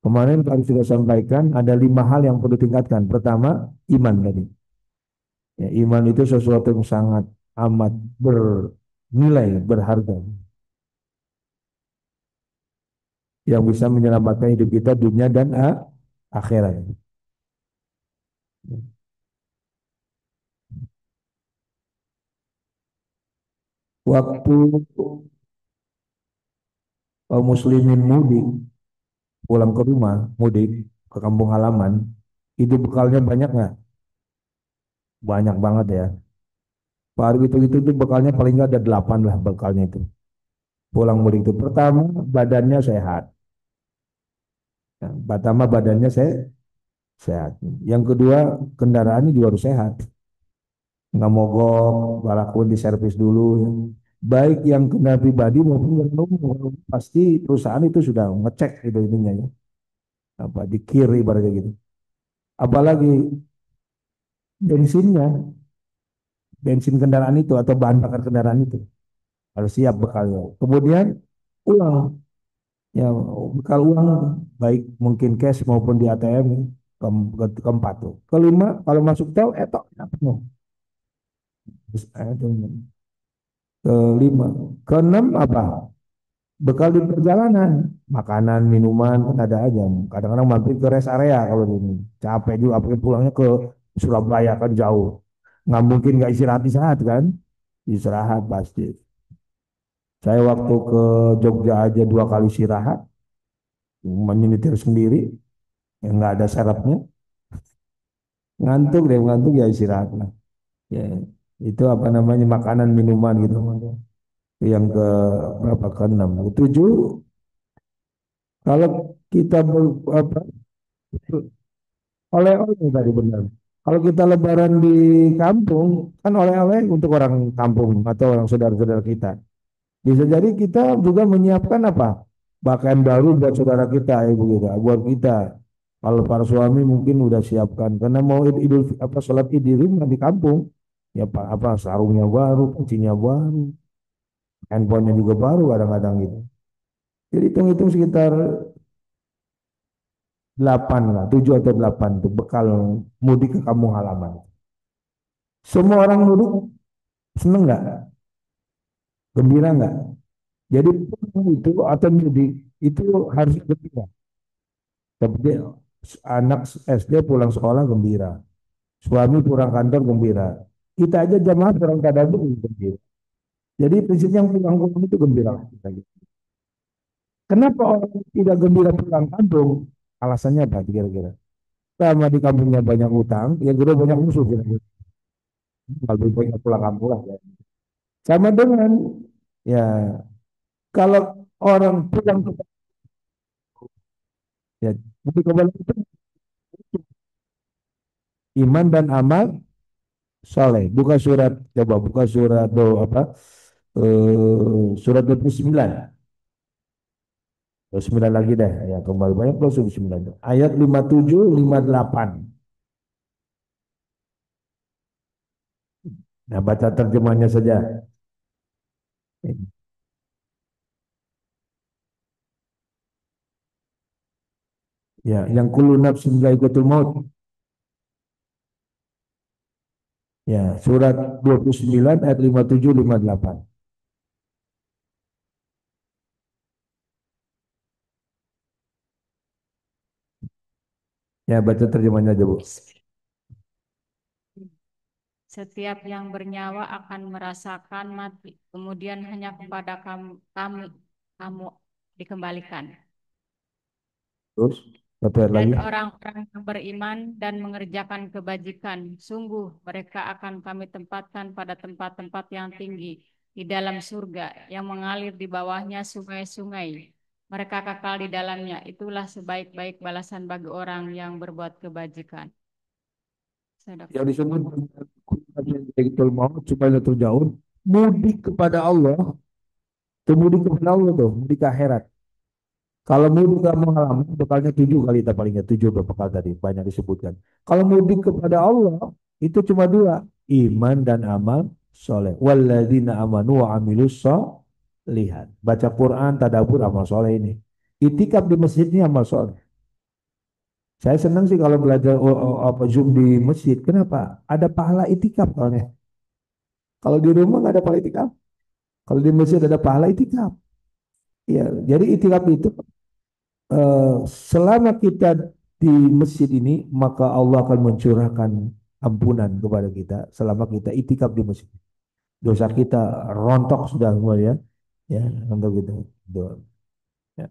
kemarin kami sudah sampaikan ada 5 hal yang perlu ditingkatkan. Pertama, iman tadi. Ya, iman itu sesuatu yang sangat amat bernilai, berharga. Yang bisa menyelamatkan hidup kita dunia dan akhirat. Waktu kaum muslimin mudik pulang ke rumah, mudik ke kampung halaman, itu bekalnya banyak nggak? Banyak banget ya. Pak itu bekalnya paling nggak ada 8 lah bekalnya itu. Pulang mudik itu pertama badannya sehat. Nah, pertama badannya sehat. Yang kedua kendaraannya juga harus sehat. Nggak mogok, walaupun diservis dulu. Baik yang kendaraan pribadi maupun yang umum, pasti perusahaan itu sudah ngecek itu ininya ya. Apa di kiri ibaratnya gitu. Apalagi bensinnya, bensin kendaraan itu atau bahan bakar kendaraan itu harus siap bekalnya. Kemudian uang, ya bekal uang baik mungkin cash maupun di ATM keempat tuh. Kelima kalau masuk tol etok penuh. Kelima, keenam apa? Bekal di perjalanan, makanan, minuman kan ada aja. Kadang-kadang mampir ke rest area kalau ini capek juga, apalagi pulangnya ke Surabaya kan jauh. Nggak mungkin nggak istirahat kan? Istirahat pasti. Saya waktu ke Jogja aja 2 kali istirahat, menyetir sendiri, yang nggak ada serapnya. ngantuk deh, ngantuk ya istirahat lah. Ya, itu apa namanya makanan minuman gitu. Yang ke berapa ke enam, tujuh. Kalau kita apa oleh-oleh tadi benar. Kalau kita lebaran di kampung kan oleh-oleh untuk orang kampung atau orang saudara-saudara kita. Bisa jadi kita juga menyiapkan apa? Pakaian baru buat saudara kita, ibu kita, buat kita. Kalau para suami mungkin udah siapkan karena mau idul apa sholat id di rumah di kampung, ya pak apa sarungnya baru, kuncinya baru, handphonenya juga baru kadang-kadang gitu. Jadi hitung-hitung sekitar 8 lah, 7 atau 8 tuh bekal mudik ke kampung halaman. Semua orang mudik seneng nggak? Gembira nggak? Jadi itu atau mudik itu harus gembira. Seperti anak SD pulang sekolah gembira, suami pulang kantor gembira. Kita aja jamaah pulang tadarus gembira. Jadi prinsipnya yang pulang itu gembira. Kenapa orang tidak gembira pulang kampung? Alasannya apa kira-kira? Pertama di kampungnya banyak utang, yang kedua banyak musuh kira-kira. Kalau banyak pulang kampung lah ya. Sama dengan ya kalau orang pulang ke ya, bukti kebal itu iman dan amal soleh. Buka surat, coba buka surat do apa? Surat 29. 29 lagi deh, ya kembali banyak 29. Ayat 57, 58. Nah, baca terjemahnya saja. Ya, yang kullu nafsin dha'iqatul maut. Ya, surat 29 ayat 57 58. Ya, baca terjemahnya aja, Bu. Setiap yang bernyawa akan merasakan mati, kemudian hanya kepada kamu dikembalikan. Terus, satu ayat Dan lagi. orang-orang yang beriman dan mengerjakan kebajikan, sungguh mereka akan kami tempatkan pada tempat-tempat yang tinggi di dalam surga yang mengalir di bawahnya sungai-sungai. Mereka kekal di dalamnya. Itulah sebaik-baik balasan bagi orang yang berbuat kebajikan. Yang disebut dha'iqatul maut supaya terjauh mudik kepada Allah. Itu mudik kepada Allah tuh, mudik ke akhirat. Kalau mudik ke kampung halaman, bekalnya 7 kali, kita palingnya 7 bekal tadi, banyak disebutkan. Kalau mudik kepada Allah, itu cuma 2, iman dan amal soleh. Walladzina amanu wa amilus lihat. Baca Quran, tadabbur, amal soleh ini. Itikaf di masjid ini amal soleh. Saya senang sih kalau belajar apa Zoom di masjid. Kenapa? Ada pahala itikaf soalnya. Kalau di rumah nggak ada pahala itikaf. Kalau di masjid ada pahala itikaf. Ya, jadi itikaf itu selama kita di masjid ini maka Allah akan mencurahkan ampunan kepada kita selama kita itikaf di masjid. Dosa kita rontok sudah semua ya, ya untuk itu. Ya.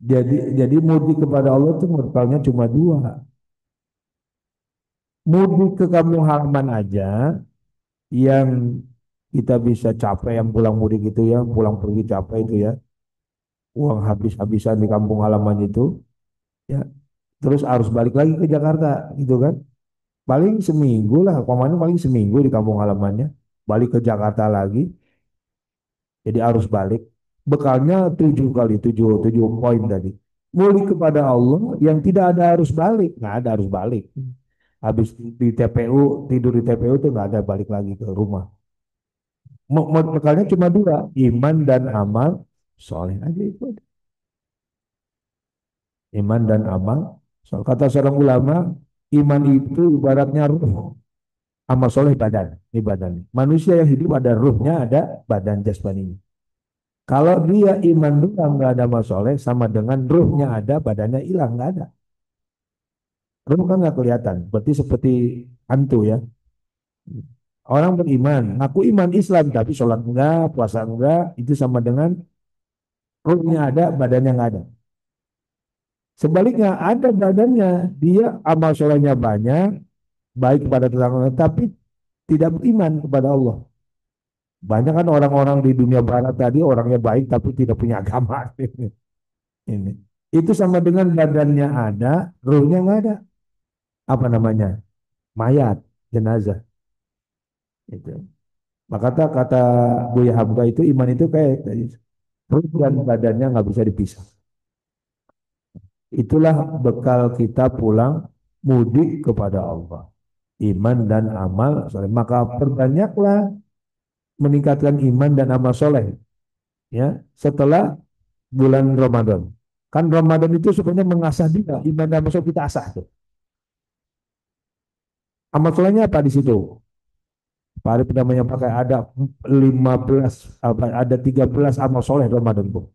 Jadi mudik kepada Allah itu bekalnya cuma 2. Mudik ke kampung halaman aja yang kita bisa capek yang pulang mudik itu ya, pulang pergi capek itu ya, uang habis-habisan di kampung halaman itu ya, terus harus balik lagi ke Jakarta gitu kan. Paling seminggu lah, kemarin paling seminggu di kampung halamannya, balik ke Jakarta lagi, jadi harus balik. Bekalnya 7 kali, 7 poin tadi. Mulik kepada Allah yang tidak ada harus balik, nggak ada harus balik. Habis di TPU, tidur di TPU tuh nggak ada balik lagi ke rumah. Bekalnya cuma 2, iman dan amal soleh aja itu. Iman dan amal. Soal kata seorang ulama, iman itu ibaratnya ruh, amal soleh badan, ini badan. Manusia yang hidup ada ruhnya, ada badan jasmaninya. Kalau dia iman doang nggak ada amal soleh, sama dengan ruhnya ada, badannya hilang nggak ada. Ruh kan nggak kelihatan, berarti seperti hantu ya. Orang beriman, aku iman Islam tapi sholat enggak, puasa enggak, itu sama dengan ruhnya ada, badannya nggak ada. Sebaliknya ada badannya, dia amal solehnya banyak, baik kepada tetangga, tapi tidak beriman kepada Allah. Banyak kan orang-orang di dunia barat tadi orangnya baik tapi tidak punya agama. Ini. Itu sama dengan badannya ada, ruhnya nggak ada. Apa namanya? Mayat, jenazah. Itu. Maka kata Buya Hamka itu iman itu kayak ruh dan badannya nggak bisa dipisah. Itulah bekal kita pulang mudik kepada Allah. Iman dan amal soleh. Maka perbanyaklah meningkatkan iman dan amal soleh. Ya, setelah bulan Ramadan. Kan Ramadan itu sebenarnya mengasah dia, iman dan amal soleh kita asah tuh. Amal solehnya apa di situ? Pak Arif namanya pakai ada 15 ada 13 amal soleh Ramadan tuh.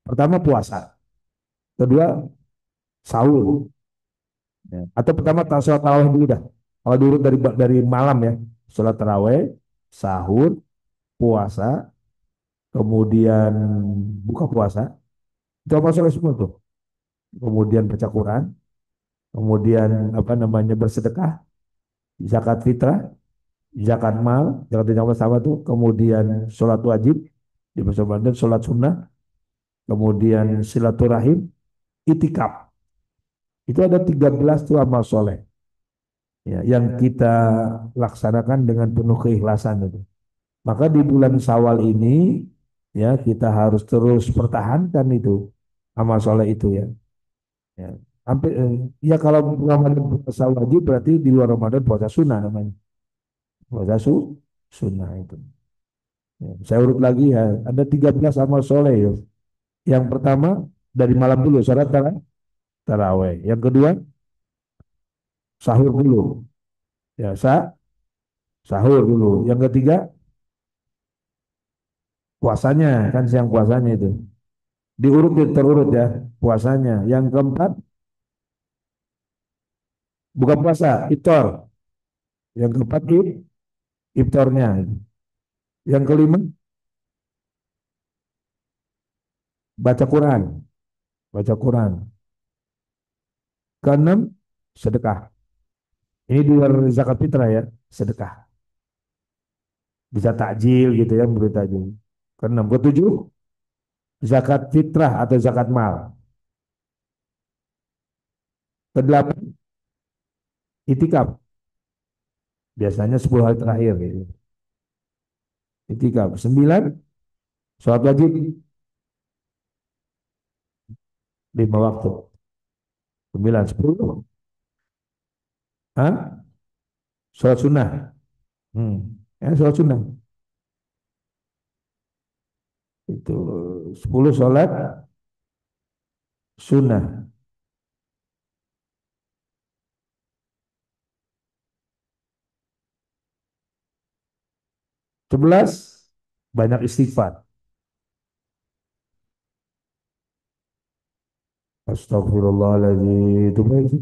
Pertama puasa, kedua sahur. Ya. Atau pertama sholat tarawih dulu dah. Kalau diurut dari malam ya, sholat tarawih, sahur, puasa, kemudian buka puasa, itu amal soleh semua tuh. Kemudian baca Quran, kemudian apa namanya bersedekah, zakat fitrah, zakat mal, zakat yang sama tuh, kemudian sholat wajib di bulan Ramadan, sholat sunnah, kemudian silaturahim, itikaf. Itu ada 13 tuh amal soleh ya, yang kita laksanakan dengan penuh keikhlasan itu. Maka di bulan Syawal ini ya kita harus terus pertahankan itu amal soleh itu ya. Ya. Hampir ya kalau Ramadan puasa wajib berarti di luar Ramadan puasa sunnah namanya. Puasa sunnah itu. Ya. Saya urut lagi ya, ada 13 amal soleh ya. Yang pertama dari malam dulu sholat taraweh. Yang kedua sahur dulu. Ya, sahur dulu. Yang ketiga puasanya, kan siang puasanya itu. Diurut terurut ya puasanya. Yang keempat buka puasa, iftar. Yang keempat iftarnya. Yang kelima baca Quran, baca Quran. Keenam sedekah. Ini di luar zakat fitrah ya, sedekah. Bisa takjil gitu ya, beri takjil. Keenam, ketujuh zakat fitrah atau zakat mal. Kedelapan itikaf. Biasanya 10 hari terakhir gitu. Itikaf. 9 sholat wajib 5 waktu. 9, 10. Hah? Sholat sunnah. Sholat sunnah. Itu 10 sholat sunnah. 11 banyak istighfar. Astagfirullahaladzim. Itu baik sih.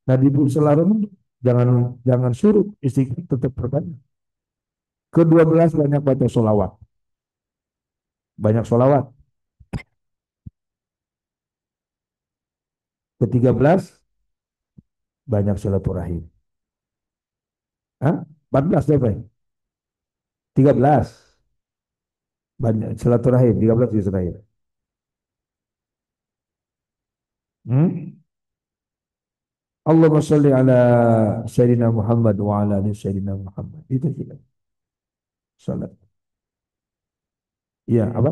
Nah di bulan Ramadan jangan jangan suruh istighfar tetap berbanyak. Ke-12 banyak baca sholawat. Banyak sholawat. Ke-13 banyak silaturahim. 14 berapa? 13 banyak silaturahim. 13 silaturahim. Allahumma sholli ala Sayyidina Muhammad wa ala ali Sayyidina Muhammad. Itu kita. Salat. Iya, apa?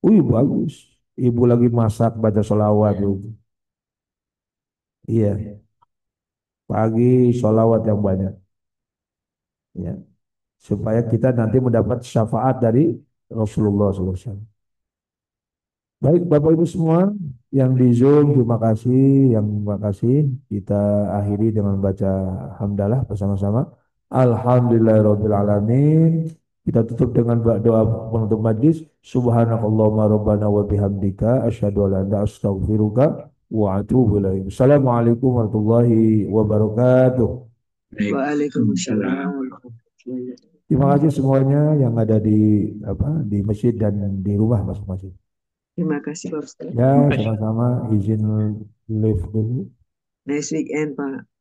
Bagus. Ibu lagi masak baca sholawat. Iya. Pagi sholawat yang banyak. Ya. Supaya kita nanti mendapat syafaat dari Rasulullah SAW. Baik Bapak Ibu semua yang di Zoom, terima kasih. Yang terima kasih. Kita akhiri dengan baca hamdalah bersama-sama. Alhamdulillahirrahmanirrahim. Kita tutup dengan doa penutup majlis. Subhanakallahumma rabbana wa bihamdika asyhadu an la ilaha illa anta astaghfiruka wa atubu ilaik. Assalamualaikum warahmatullahi wabarakatuh. Waalaikumsalam. Terima kasih semuanya yang ada di masjid dan di rumah masing-masing. Terima kasih Pak Ustadz. Ya, sama-sama izin live dulu. Nice weekend Pak.